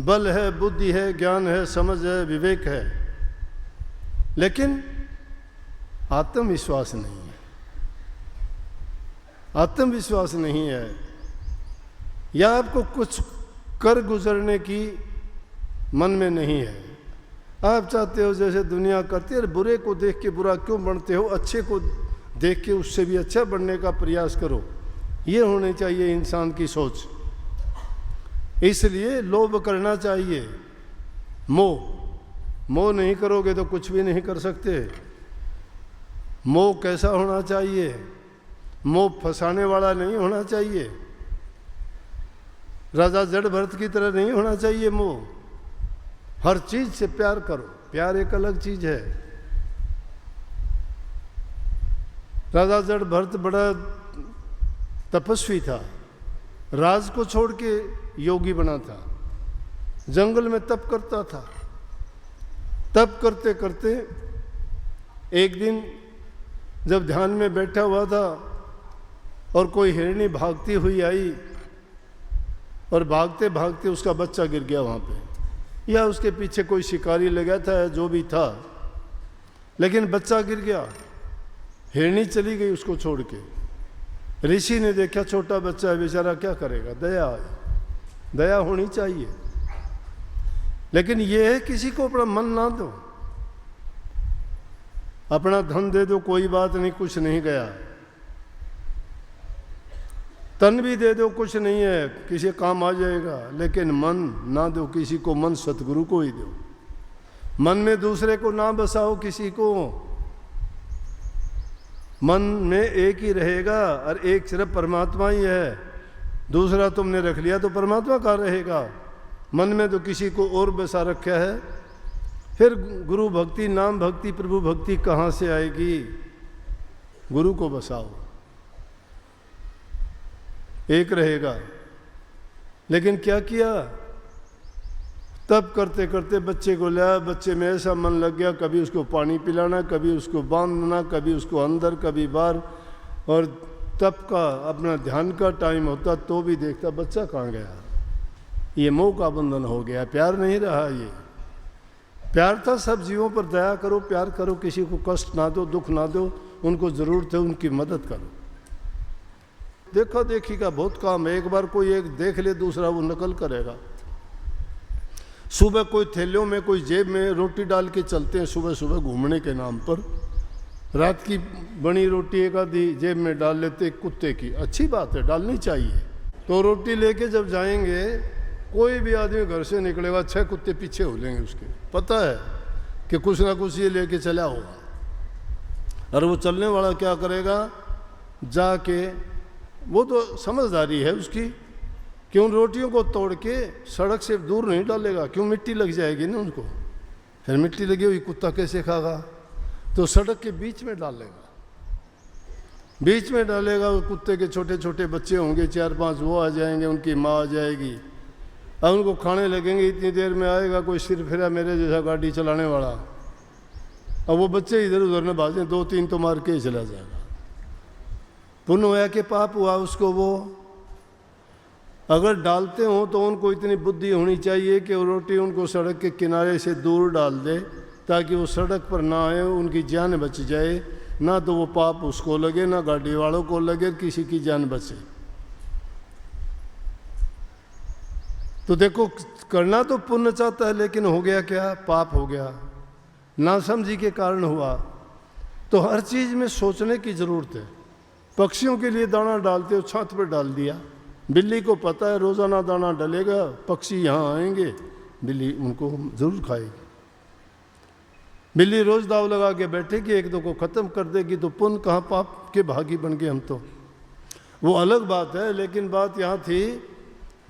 बल है, बुद्धि है, ज्ञान है, समझ है, विवेक है, लेकिन आत्मविश्वास नहीं है। आत्मविश्वास नहीं है, या आपको कुछ कर गुजरने की मन में नहीं है। आप चाहते हो जैसे दुनिया करती है, बुरे को देख के बुरा क्यों बनते हो, अच्छे को देख के उससे भी अच्छा बनने का प्रयास करो। ये होनी चाहिए इंसान की सोच। इसलिए लोभ करना चाहिए, मोह नहीं करोगे तो कुछ भी नहीं कर सकते। मोह कैसा होना चाहिए? मोह फंसाने वाला नहीं होना चाहिए, राजा जड़ भरत की तरह नहीं होना चाहिए मोह। हर चीज से प्यार करो, प्यार एक अलग चीज है। राजा जड़ भरत बड़ा तपस्वी था, राज को छोड़ के योगी बना था, जंगल में तप करता था। तप करते करते एक दिन जब ध्यान में बैठा हुआ था और कोई हिरणी भागती हुई आई और भागते भागते उसका बच्चा गिर गया वहाँ पे, या उसके पीछे कोई शिकारी लगा था, जो भी था, लेकिन बच्चा गिर गया। हिरणी चली गई उसको छोड़ के। ऋषि ने देखा छोटा बच्चा है बेचारा, क्या करेगा, दया होनी चाहिए। लेकिन यह है किसी को अपना मन ना दो, अपना धन दे दो, कोई बात नहीं, कुछ नहीं गया। तन भी दे दो, कुछ नहीं है, किसी काम आ जाएगा, लेकिन मन ना दो किसी को। मन सतगुरु को ही दो। मन में दूसरे को ना बसाओ किसी को। मन में एक ही रहेगा और एक सिर्फ परमात्मा ही है। दूसरा तुमने रख लिया तो परमात्मा कहाँ रहेगा? मन में तो किसी को और बसा रखा है। फिर गुरु भक्ति, नाम भक्ति, प्रभु भक्ति कहाँ से आएगी? गुरु को बसाओ, एक रहेगा। लेकिन क्या किया? तब करते करते बच्चे को लाया, बच्चे में ऐसा मन लग गया, कभी उसको पानी पिलाना, कभी उसको बांधना, कभी उसको अंदर, कभी बाहर। और तब का अपना ध्यान का टाइम होता तो भी देखता बच्चा कहाँ गया। ये मोह का बंधन हो गया, प्यार नहीं रहा। ये प्यार था सब जीवों पर दया करो, प्यार करो, किसी को कष्ट ना दो, दुख ना दो, उनको ज़रूरत है उनकी मदद करो। देखा देखी का बहुत काम है, एक बार कोई एक देख ले दूसरा वो नकल करेगा। सुबह कोई थैलियों में, कोई जेब में रोटी डाल के चलते हैं सुबह सुबह घूमने के नाम पर। रात की बनी रोटी एक आधी जेब में डाल लेते कुत्ते की, अच्छी बात है, डालनी चाहिए। तो रोटी लेके जब जाएंगे, कोई भी आदमी घर से निकलेगा 6 कुत्ते पीछे हो लेंगे उसके, पता है कि कुछ ना कुछ ये लेके चला होगा। और वो चलने वाला क्या करेगा? जाके, वो तो समझदारी है उसकी कि उन रोटियों को तोड़ के सड़क से दूर नहीं डालेगा, क्यों? मिट्टी लग जाएगी ना उनको, फिर मिट्टी लगी हुई कुत्ता कैसे खागा? तो सड़क के बीच में डालेगा, बीच में डालेगा। कुत्ते के छोटे छोटे बच्चे होंगे 4-5, वो आ जाएंगे, उनकी माँ आ जाएगी, अब उनको खाने लगेंगे। इतनी देर में आएगा कोई सिर फिरा मेरे जैसा गाड़ी चलाने वाला, अब वो बच्चे इधर उधर न भाजें, 2-3 तो मार के ही चला जाएगा। पुण्य हुआ कि पाप हुआ उसको। वो अगर डालते हो तो उनको इतनी बुद्धि होनी चाहिए कि वो रोटी उनको सड़क के किनारे से दूर डाल दे, ताकि वो सड़क पर ना आए, उनकी जान बच जाए। ना तो वो पाप उसको लगे, ना गाड़ी वालों को लगे, किसी की जान बचे। तो देखो, करना तो पुण्य चाहता है, लेकिन हो गया क्या? पाप हो गया, नासमझी के कारण हुआ। तो हर चीज़ में सोचने की ज़रूरत है। पक्षियों के लिए दाना डालते हो, छत पर डाल दिया, बिल्ली को पता है रोज़ाना दाना डलेगा, पक्षी यहाँ आएंगे, बिल्ली उनको ज़रूर खाएगी। बिल्ली रोज़ दाव लगा के बैठेगी, एक दो को ख़त्म कर देगी, तो पुण्य कहाँ, पाप के भागी बन गए हम। तो वो अलग बात है, लेकिन बात यहाँ थी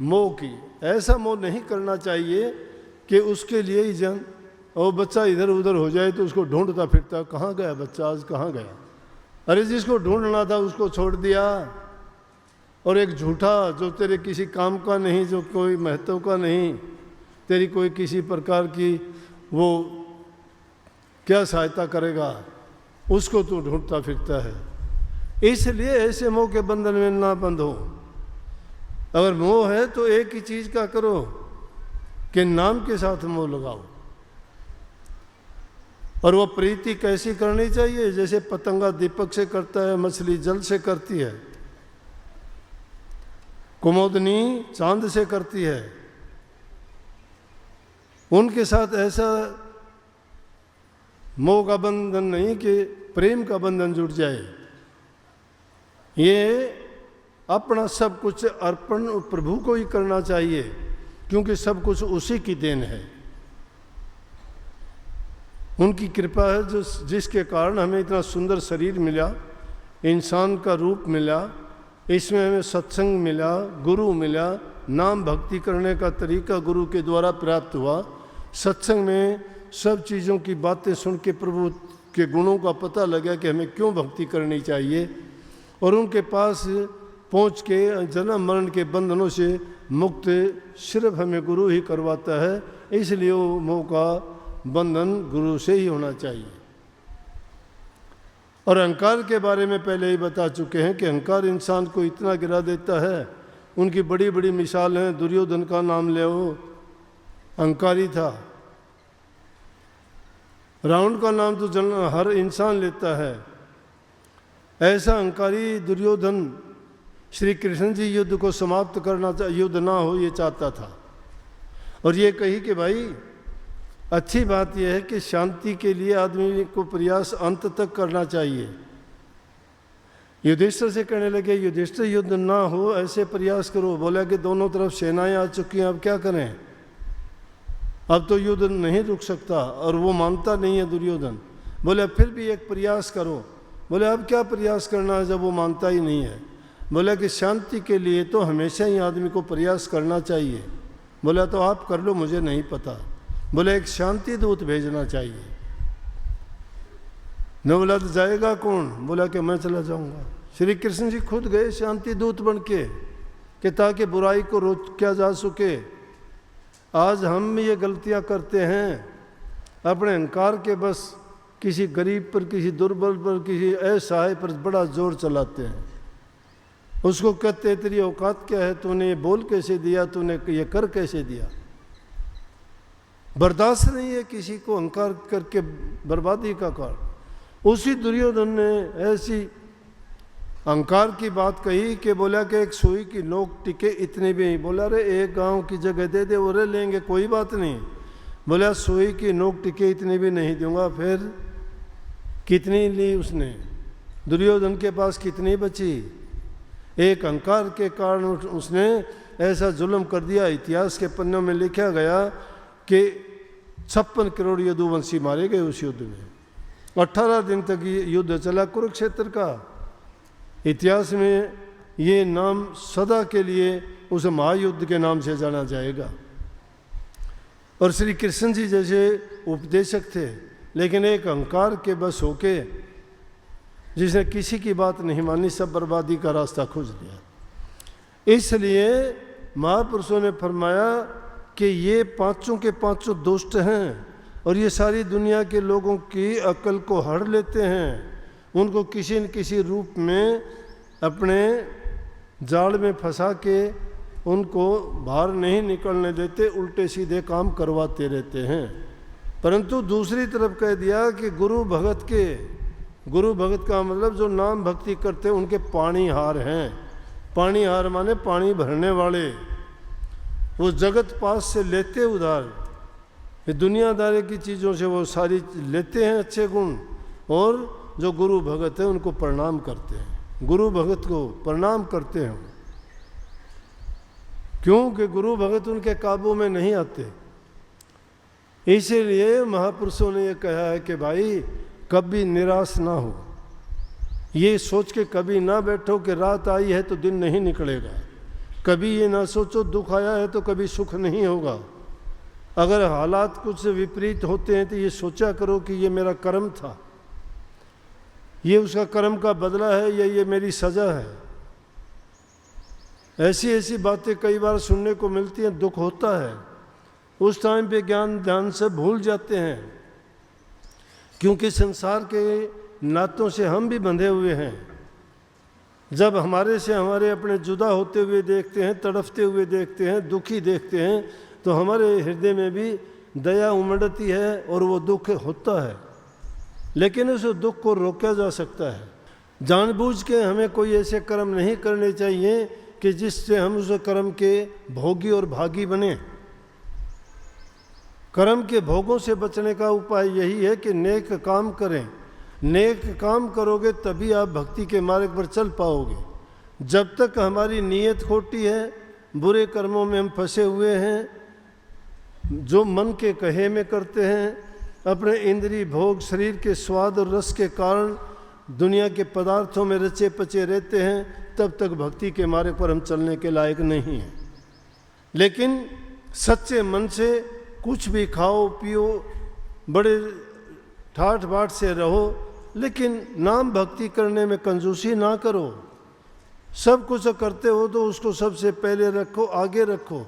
मोह की। ऐसा मोह नहीं करना चाहिए कि उसके लिए ही जन, और बच्चा इधर उधर हो जाए तो उसको ढूंढता फिरता, कहाँ गया बच्चा, आज कहाँ गया? अरे जिसको ढूंढना था उसको छोड़ दिया। और एक झूठा जो तेरे किसी काम का नहीं, जो कोई महत्व का नहीं, तेरी कोई किसी प्रकार की वो क्या सहायता करेगा, उसको तू ढूंढता फिरता है। इसलिए ऐसे मोह के बंधन में ना बंधो। अगर मोह है तो एक ही चीज़ का करो कि नाम के साथ मोह लगाओ। और वो प्रीति कैसी करनी चाहिए? जैसे पतंगा दीपक से करता है, मछली जल से करती है, कुमोदनी चांद से करती है। उनके साथ ऐसा मोह का बंधन नहीं कि प्रेम का बंधन जुड़ जाए। ये अपना सब कुछ अर्पण प्रभु को ही करना चाहिए, क्योंकि सब कुछ उसी की देन है। उनकी कृपा है जो जिसके कारण हमें इतना सुंदर शरीर मिला, इंसान का रूप मिला, इसमें हमें सत्संग मिला, गुरु मिला, नाम भक्ति करने का तरीका गुरु के द्वारा प्राप्त हुआ। सत्संग में सब चीज़ों की बातें सुन के प्रभु के गुणों का पता लगा कि हमें क्यों भक्ति करनी चाहिए। और उनके पास पहुँच के जन्म मरण के बंधनों से मुक्त सिर्फ हमें गुरु ही करवाता है। इसलिए वो मोह का बंधन गुरु से ही होना चाहिए। और अहंकार के बारे में पहले ही बता चुके हैं कि अहंकार इंसान को इतना गिरा देता है। उनकी बड़ी बड़ी मिसाल हैं। दुर्योधन का नाम ले, वो अहंकारी था। रावण का नाम तो हर इंसान लेता है। ऐसा अहंकारी दुर्योधन श्री कृष्ण जी युद्ध को समाप्त करना, युद्ध ना हो ये चाहता था। और ये कही कि भाई अच्छी बात यह है कि शांति के लिए आदमी को प्रयास अंत तक करना चाहिए। युधिष्ठिर से कहने लगे, युधिष्ठिर युद्ध ना हो ऐसे प्रयास करो। बोला कि दोनों तरफ सेनाएं आ चुकी हैं, अब क्या करें, अब तो युद्ध नहीं रुक सकता। और वो मानता नहीं है दुर्योधन। बोले फिर भी एक प्रयास करो। बोले अब क्या प्रयास करना है जब वो मानता ही नहीं है। बोला कि शांति के लिए तो हमेशा ही आदमी को प्रयास करना चाहिए। बोला तो आप कर लो, मुझे नहीं पता। बोले एक शांति दूत भेजना चाहिए। न बोला तो जाएगा कौन? बोला कि मैं चला जाऊंगा। श्री कृष्ण जी खुद गए शांति दूत बन के कि ताकि बुराई को रोका जा सके। आज हम ये गलतियां करते हैं, अपने अहंकार के बस किसी गरीब पर, किसी दुर्बल पर, किसी असहाय पर बड़ा जोर चलाते हैं। उसको कहते हैं तेरी औकात क्या है, तूने ये बोल कैसे दिया, तूने ये कर कैसे दिया। बर्दाश्त नहीं है किसी को अहंकार करके बर्बादी का कारण। उसी दुर्योधन ने ऐसी अहंकार की बात कही कि बोला कि एक सुई की नोक टिके इतने भी नहीं। बोला रे एक गांव की जगह दे दे, वो रे लेंगे कोई बात नहीं। बोला सुई की नोक टिके इतने भी नहीं दूंगा। फिर कितनी ली उसने? दुर्योधन के पास कितनी बची? एक अहंकार के कारण उसने ऐसा जुल्म कर दिया। इतिहास के पन्नों में लिखा गया कि 56 करोड़ यदुवंशी मारे गए उस युद्ध में। 18 दिन तक ये युद्ध चला कुरुक्षेत्र का। इतिहास में ये नाम सदा के लिए उस महायुद्ध के नाम से जाना जाएगा। और श्री कृष्ण जी जैसे उपदेशक थे, लेकिन एक अहंकार के बस होके जिसने किसी की बात नहीं मानी, सब बर्बादी का रास्ता खोज लिया। इसलिए महापुरुषों ने फरमाया कि ये पांचों के पांचों दुष्ट हैं और ये सारी दुनिया के लोगों की अक्ल को हड़ लेते हैं, उनको किसी न किसी रूप में अपने जाल में फंसा के उनको बाहर नहीं निकलने देते, उल्टे सीधे काम करवाते रहते हैं। परंतु दूसरी तरफ कह दिया कि गुरु भगत का मतलब जो नाम भक्ति करते हैं उनके पानीहार हैं। पानीहार माने पानी भरने वाले, वो जगत पास से लेते उधार, दुनियादारी की चीज़ों से वो सारी लेते हैं अच्छे गुण, और जो गुरु भगत है उनको प्रणाम करते हैं, गुरु भगत को प्रणाम करते हैं। क्योंकि गुरु भगत उनके काबू में नहीं आते। इसीलिए महापुरुषों ने ये कहा है कि भाई कभी निराश ना हो, ये सोच के कभी ना बैठो कि रात आई है तो दिन नहीं निकलेगा। कभी ये ना सोचो दुख आया है तो कभी सुख नहीं होगा। अगर हालात कुछ विपरीत होते हैं तो ये सोचा करो कि ये मेरा कर्म था, ये उसका कर्म का बदला है या ये मेरी सज़ा है। ऐसी ऐसी बातें कई बार सुनने को मिलती हैं, दुख होता है। उस टाइम पे ज्ञान ध्यान से भूल जाते हैं, क्योंकि संसार के नातों से हम भी बंधे हुए हैं। जब हमारे से हमारे अपने जुदा होते हुए देखते हैं, तड़फते हुए देखते हैं, दुखी देखते हैं, तो हमारे हृदय में भी दया उमड़ती है और वो दुख होता है। लेकिन उस दुख को रोका जा सकता है। जानबूझ के हमें कोई ऐसे कर्म नहीं करने चाहिए कि जिससे हम उस कर्म के भोगी और भागी बने। कर्म के भोगों से बचने का उपाय यही है कि नेक काम करें। नेक काम करोगे तभी आप भक्ति के मार्ग पर चल पाओगे। जब तक हमारी नीयत खोटी है, बुरे कर्मों में हम फंसे हुए हैं, जो मन के कहे में करते हैं, अपने इंद्रिय भोग शरीर के स्वाद और रस के कारण दुनिया के पदार्थों में रचे पचे रहते हैं, तब तक भक्ति के मार्ग पर हम चलने के लायक नहीं हैं। लेकिन सच्चे मन से कुछ भी खाओ पियो, बड़े ठाठ बाट से रहो, लेकिन नाम भक्ति करने में कंजूसी ना करो। सब कुछ करते हो तो उसको सबसे पहले रखो, आगे रखो,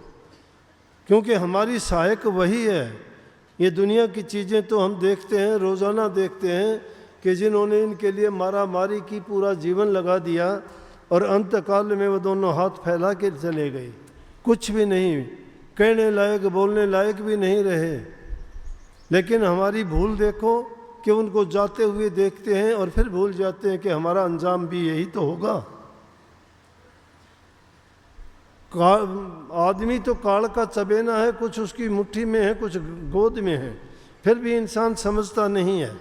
क्योंकि हमारी सहायक वही है। ये दुनिया की चीज़ें तो हम देखते हैं, रोज़ाना देखते हैं कि जिन्होंने इनके लिए मारा मारी की, पूरा जीवन लगा दिया और अंतकाल में वो दोनों हाथ फैला के चले गए, कुछ भी नहीं, कहने लायक बोलने लायक भी नहीं रहे। लेकिन हमारी भूल देखो कि उनको जाते हुए देखते हैं और फिर भूल जाते हैं कि हमारा अंजाम भी यही तो होगा। आदमी तो काल का चबेना है, कुछ उसकी मुट्ठी में है, कुछ गोद में है, फिर भी इंसान समझता नहीं है।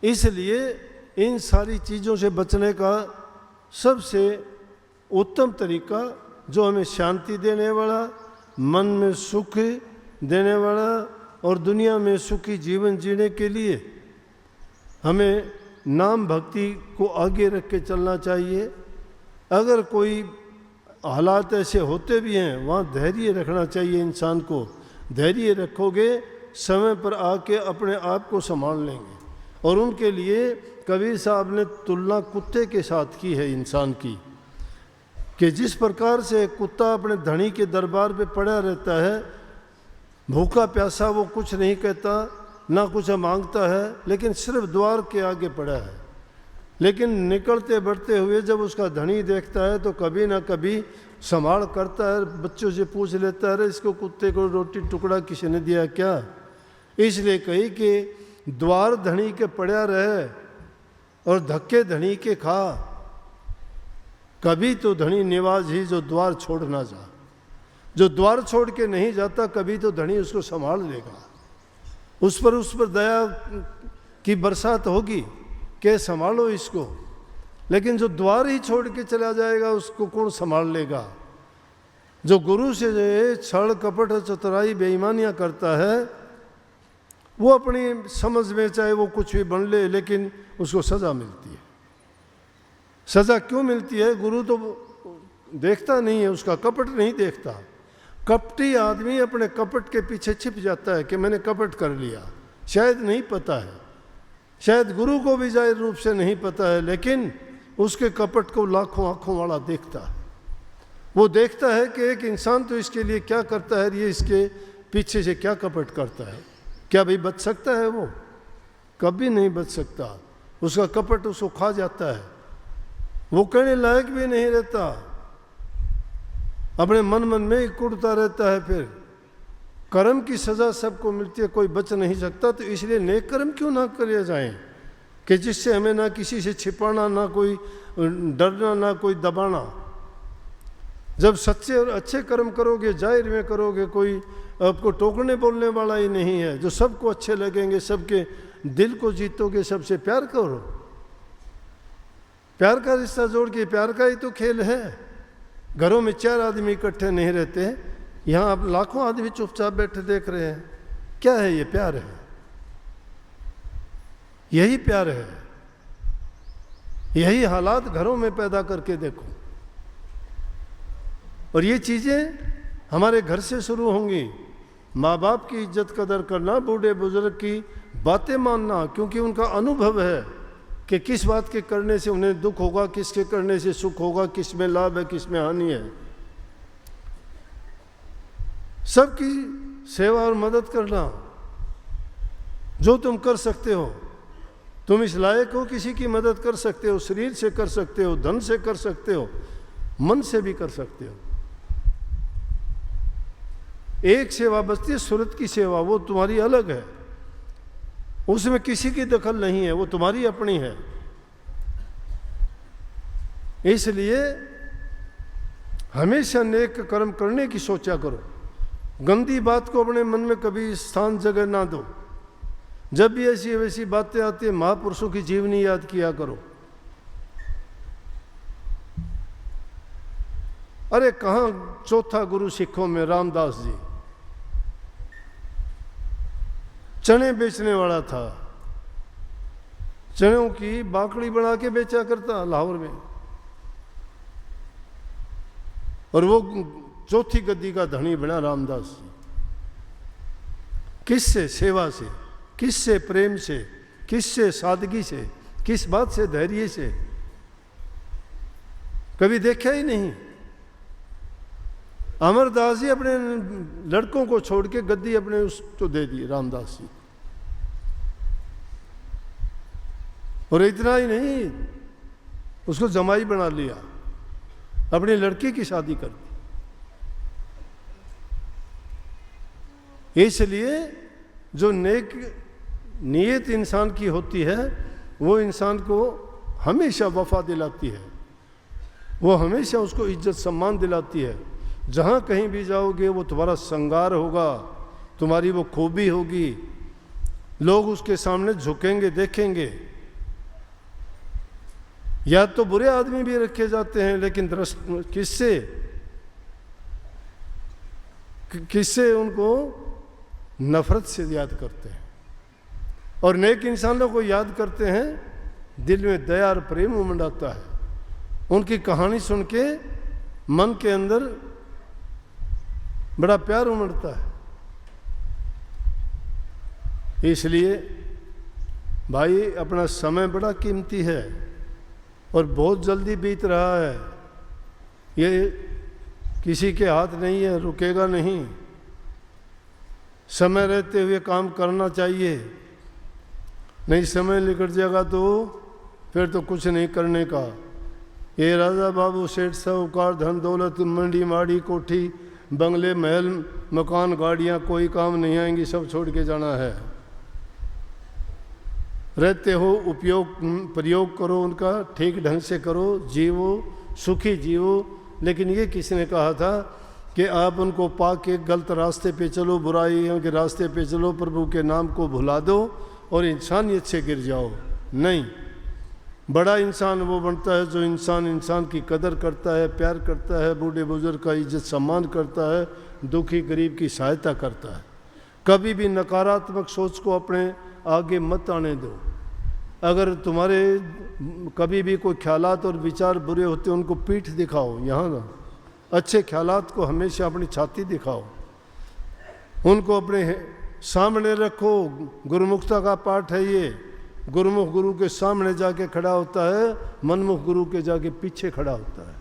इसलिए इन सारी चीज़ों से बचने का सबसे उत्तम तरीका, जो हमें शांति देने वाला, मन में सुख देने वाला और दुनिया में सुखी जीवन जीने के लिए हमें नाम भक्ति को आगे रख के चलना चाहिए। अगर कोई हालात ऐसे होते भी हैं, वहाँ धैर्य रखना चाहिए इंसान को। धैर्य रखोगे समय पर आके अपने आप को संभाल लेंगे। और उनके लिए कबीर साहब ने तुलना कुत्ते के साथ की है इंसान की, कि जिस प्रकार से कुत्ता अपने धनी के दरबार पे पड़ा रहता है, भूखा प्यासा वो कुछ नहीं कहता, ना कुछ मांगता है, लेकिन सिर्फ द्वार के आगे पड़ा है। लेकिन निकलते बढ़ते हुए जब उसका धनी देखता है तो कभी ना कभी संभाल करता है, बच्चों से पूछ लेता है, इसको कुत्ते को रोटी टुकड़ा किसी ने दिया क्या? इसलिए कही कि द्वार धनी के पड़ा रहे और धक्के धनी के खा, कभी तो धनी निवाज ही जो द्वार छोड़ ना जा। जो द्वार छोड़ के नहीं जाता कभी तो धनी उसको संभाल लेगा, उस पर दया की बरसात होगी कि संभालो इसको। लेकिन जो द्वार ही छोड़ के चला जाएगा उसको कौन संभाल लेगा? जो गुरु से जो छल कपट चतुराई बेईमानियां करता है वो अपनी समझ में चाहे वो कुछ भी बन ले, लेकिन उसको सजा मिलती है। सजा क्यों मिलती है? गुरु तो देखता नहीं है, उसका कपट नहीं देखता। कपटी आदमी अपने कपट के पीछे छिप जाता है कि मैंने कपट कर लिया, शायद नहीं पता है, शायद गुरु को भी जाहिर रूप से नहीं पता है, लेकिन उसके कपट को लाखों आंखों वाला देखता है। वो देखता है कि एक इंसान तो इसके लिए क्या करता है, ये इसके पीछे से क्या कपट करता है। क्या भाई बच सकता है? वो कभी नहीं बच सकता, उसका कपट उसको खा जाता है, वो कहने लायक भी नहीं रहता, अपने मन में ही कुड़ता रहता है। फिर कर्म की सज़ा सबको मिलती है, कोई बच नहीं सकता। तो इसलिए नेक कर्म क्यों ना करे जाएं कि जिससे हमें ना किसी से छिपाना, ना कोई डरना, ना कोई दबाना। जब सच्चे और अच्छे कर्म करोगे, जाहिर में करोगे, कोई आपको टोकने बोलने वाला ही नहीं है, जो सबको अच्छे लगेंगे, सबके दिल को जीतोगे, सबसे प्यार करो। प्यार का रिश्ता जोड़ के, प्यार का ही तो खेल है। घरों में 4 आदमी इकट्ठे नहीं रहते, यहाँ आप लाखों आदमी चुपचाप बैठे देख रहे हैं। क्या है ये? प्यार है, यही प्यार है। यही हालात घरों में पैदा करके देखो। और ये चीज़ें हमारे घर से शुरू होंगी। माँ बाप की इज्जत कदर करना, बूढ़े बुजुर्ग की बातें मानना, क्योंकि उनका अनुभव है कि किस बात के करने से उन्हें दुख होगा, किसके करने से सुख होगा, किस में लाभ है, किस में हानि है। सबकी सेवा और मदद करना जो तुम कर सकते हो। तुम इस लायक हो किसी की मदद कर सकते हो, शरीर से कर सकते हो, धन से कर सकते हो, मन से भी कर सकते हो। एक सेवा बचती है सूरत की सेवा, वो तुम्हारी अलग है, उसमें किसी की दखल नहीं है, वो तुम्हारी अपनी है। इसलिए हमेशा नेक कर्म करने की सोचा करो। गंदी बात को अपने मन में कभी स्थान जगह ना दो। जब भी ऐसी वैसी बातें आती है, महापुरुषों की जीवनी याद किया करो। अरे कहाँ चौथा गुरु सिखों में रामदास जी, चने बेचने वाला था, चनों की बाकड़ी बना के बेचा करता लाहौर में। और वो चौथी गद्दी का धनी बना रामदास जी। किससे? सेवा से, किससे? प्रेम से, किससे? सादगी से, किस बात से? धैर्य से। कभी देखा ही नहीं। अमरदास जी अपने लड़कों को छोड़ के गद्दी अपने उसको दे दी, रामदास जी। और इतना ही नहीं, उसको जमाई बना लिया, अपनी लड़की की शादी कर दी। इसलिए जो नेक नीयत इंसान की होती है वो इंसान को हमेशा वफा दिलाती है, वो हमेशा उसको इज्जत सम्मान दिलाती है। जहाँ कहीं भी जाओगे वो तुम्हारा श्रृंगार होगा, तुम्हारी वो खूबी होगी, लोग उसके सामने झुकेंगे, देखेंगे। या तो बुरे आदमी भी रखे जाते हैं, लेकिन किससे उनको नफरत से याद करते हैं। और नेक इंसानों को याद करते हैं, दिल में दया और प्रेम उमड़ आता है। उनकी कहानी सुन के मन के अंदर बड़ा प्यार उमड़ता है। इसलिए भाई अपना समय बड़ा कीमती है और बहुत जल्दी बीत रहा है, ये किसी के हाथ नहीं है, रुकेगा नहीं। समय रहते हुए काम करना चाहिए, नहीं समय निकल जाएगा तो फिर तो कुछ नहीं करने का। ये राजा बाबू सेठ साहूकार धन दौलत मंडी माड़ी कोठी बंगले महल मकान गाड़ियाँ कोई काम नहीं आएंगी, सब छोड़ के जाना है। रहते हो उपयोग प्रयोग करो, उनका ठीक ढंग से करो, जीवो सुखी जीवो। लेकिन ये किसने कहा था कि आप उनको पा के गलत रास्ते पे चलो, बुराइयों के रास्ते पे चलो, प्रभु के नाम को भुला दो और इंसानियत से गिर जाओ? नहीं, बड़ा इंसान वो बनता है जो इंसान की कदर करता है, प्यार करता है, बूढ़े बुजुर्ग का इज्जत सम्मान करता है, दुखी गरीब की सहायता करता है। कभी भी नकारात्मक सोच को अपने आगे मत आने दो। अगर तुम्हारे कभी भी कोई ख्यालात और विचार बुरे होते हैं, उनको पीठ दिखाओ, यहाँ ना अच्छे ख्यालात को हमेशा अपनी छाती दिखाओ, उनको अपने सामने रखो। गुरुमुखता का पाठ है ये। गुरुमुख गुरु के सामने जाके खड़ा होता है, मनमुख गुरु के जाके पीछे खड़ा होता है।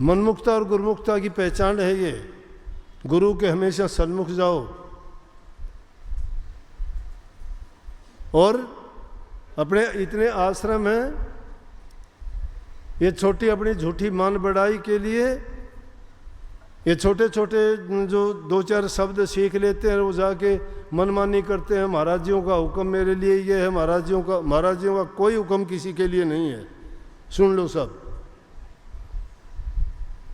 मनमुखता और गुरुमुखता की पहचान है ये। गुरु के हमेशा सन्मुख जाओ और अपने इतने आश्रम हैं, ये छोटी अपनी झूठी मान बढ़ाई के लिए ये छोटे छोटे जो दो चार शब्द सीख लेते हैं, वो जाके मनमानी करते हैं। महाराजियों का हुक्म मेरे लिए ये है, महाराजियों का कोई हुक्म किसी के लिए नहीं है। सुन लो सब,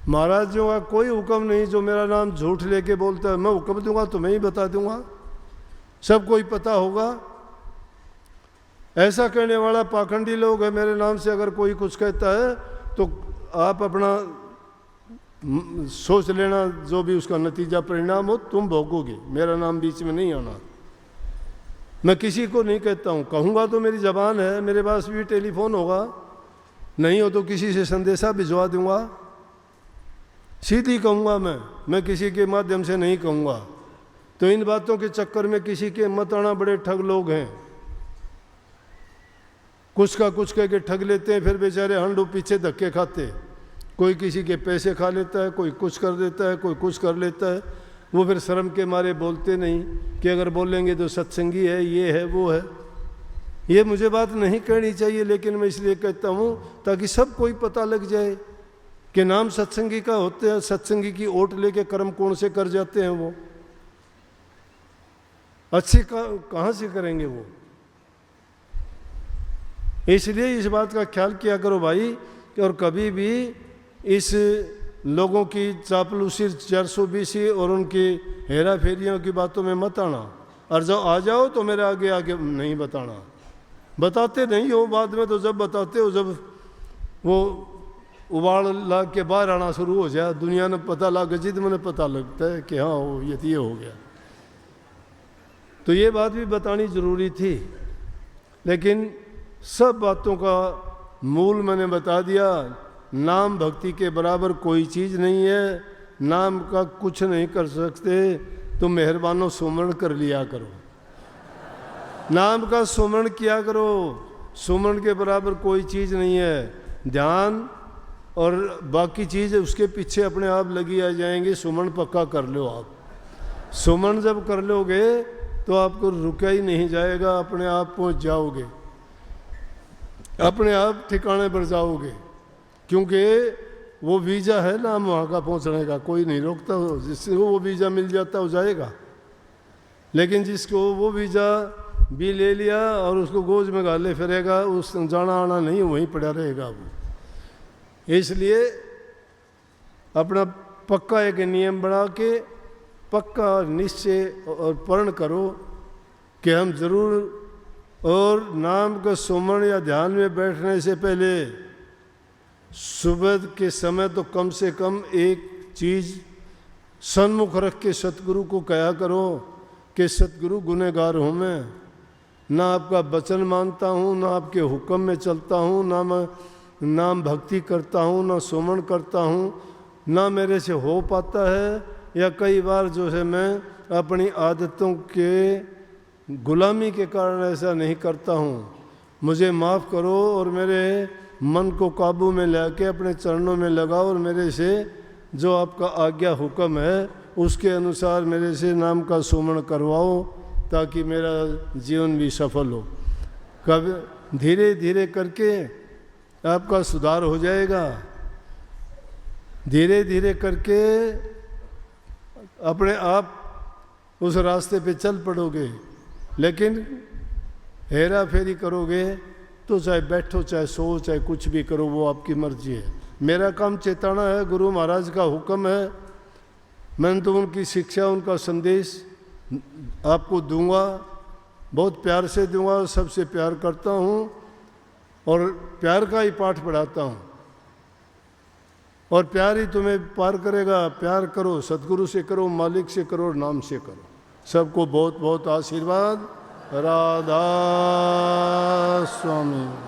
महाराजियों का कोई हुक्म नहीं। जो मेरा नाम झूठ लेके बोलता है, मैं हुक्म दूंगा तो मैं ही बता दूंगा, सबको ही पता होगा। ऐसा कहने वाला पाखंडी लोग है। मेरे नाम से अगर कोई कुछ कहता है तो आप अपना सोच लेना, जो भी उसका नतीजा परिणाम हो तुम भोगोगे। मेरा नाम बीच में नहीं आना। मैं किसी को नहीं कहता हूँ, कहूँगा तो मेरी ज़बान है, मेरे पास भी टेलीफोन होगा, नहीं हो तो किसी से संदेशा भिजवा दूंगा। सीधी कहूँगा मैं किसी के माध्यम से नहीं कहूँगा। तो इन बातों के चक्कर में किसी के मत आना। बड़े ठग लोग हैं, कुछ का कुछ कह के ठग लेते हैं, फिर बेचारे हंडू पीछे धक्के खाते। कोई किसी के पैसे खा लेता है, कोई कुछ कर देता है, कोई कुछ कर लेता है। वो फिर शर्म के मारे बोलते नहीं कि अगर बोलेंगे तो सत्संगी है, ये है, वो है। ये मुझे बात नहीं कहनी चाहिए, लेकिन मैं इसलिए कहता हूँ ताकि सब कोई पता लग जाए कि नाम सत्संगी का होते हैं। सत्संगी की ओट लेके कर्म कौन से कर जाते हैं, वो अच्छे कहाँ से करेंगे वो। इसलिए इस बात का ख्याल किया करो भाई, और कभी भी इस लोगों की चापलूसी 420 और उनकी हेरा फेरियों की बातों में मत आना। और जब आ जाओ तो मेरे आगे आगे नहीं बताना। बताते नहीं हो बाद में, तो जब बताते हो जब वो उबाल ला के बाहर आना शुरू हो जाए, दुनिया ने पता लग जिद मैंने पता लगता है कि हाँ वो ये हो गया। तो ये बात भी बतानी ज़रूरी थी, लेकिन सब बातों का मूल मैंने बता दिया। नाम भक्ति के बराबर कोई चीज़ नहीं है। नाम का कुछ नहीं कर सकते तो मेहरबानो सुमरण कर लिया करो, नाम का सुमरण किया करो। सुमरण के बराबर कोई चीज़ नहीं है। ध्यान और बाकी चीज़ उसके पीछे अपने आप लगी आ जाएंगी। सुमरण पक्का कर लो आप। सुमरण जब कर लोगे तो आपको रुका ही नहीं जाएगा, अपने आप पहुंच जाओगे, अपने आप ठिकाने पर जाओगे। क्योंकि वो वीज़ा है ना वहाँ का पहुँचने का, कोई नहीं रोकता। जिसको वो वीज़ा मिल जाता हो जाएगा, लेकिन जिसको वो वीज़ा भी ले लिया और उसको गोज में गाले फिरेगा, उस जाना आना नहीं, वहीं पड़ा रहेगा वो। इसलिए अपना पक्का एक नियम बना के पक्का निश्चय और प्रण करो कि हम ज़रूर, और नाम का सुमरण या ध्यान में बैठने से पहले सुबह के समय तो कम से कम एक चीज़ सन्मुख रख के सतगुरु को कहा करो कि सतगुरु गुनहगार हूँ मैं, ना आपका वचन मानता हूँ, ना आपके हुक्म में चलता हूँ, ना मैं नाम भक्ति करता हूँ, ना सुमरण करता हूँ, ना मेरे से हो पाता है। या कई बार जो है मैं अपनी आदतों के गुलामी के कारण ऐसा नहीं करता हूँ, मुझे माफ़ करो और मेरे मन को काबू में लेके अपने चरणों में लगाओ और मेरे से जो आपका आज्ञा हुक्म है उसके अनुसार मेरे से नाम का सुमरण करवाओ, ताकि मेरा जीवन भी सफल हो। कब धीरे धीरे करके आपका सुधार हो जाएगा, धीरे धीरे करके अपने आप उस रास्ते पे चल पड़ोगे। लेकिन हेरा फेरी करोगे तो चाहे बैठो चाहे सो चाहे कुछ भी करो, वो आपकी मर्जी है। मेरा काम चेताना है, गुरु महाराज का हुक्म है, मैंने तो उनकी शिक्षा उनका संदेश आपको दूंगा, बहुत प्यार से दूंगा, सबसे प्यार करता हूँ और प्यार का ही पाठ पढ़ाता हूँ और प्यार ही तुम्हें पार करेगा। प्यार करो, सतगुरु से करो, मालिक से करो, नाम से करो। सबको बहुत बहुत आशीर्वाद। राधा स्वामी।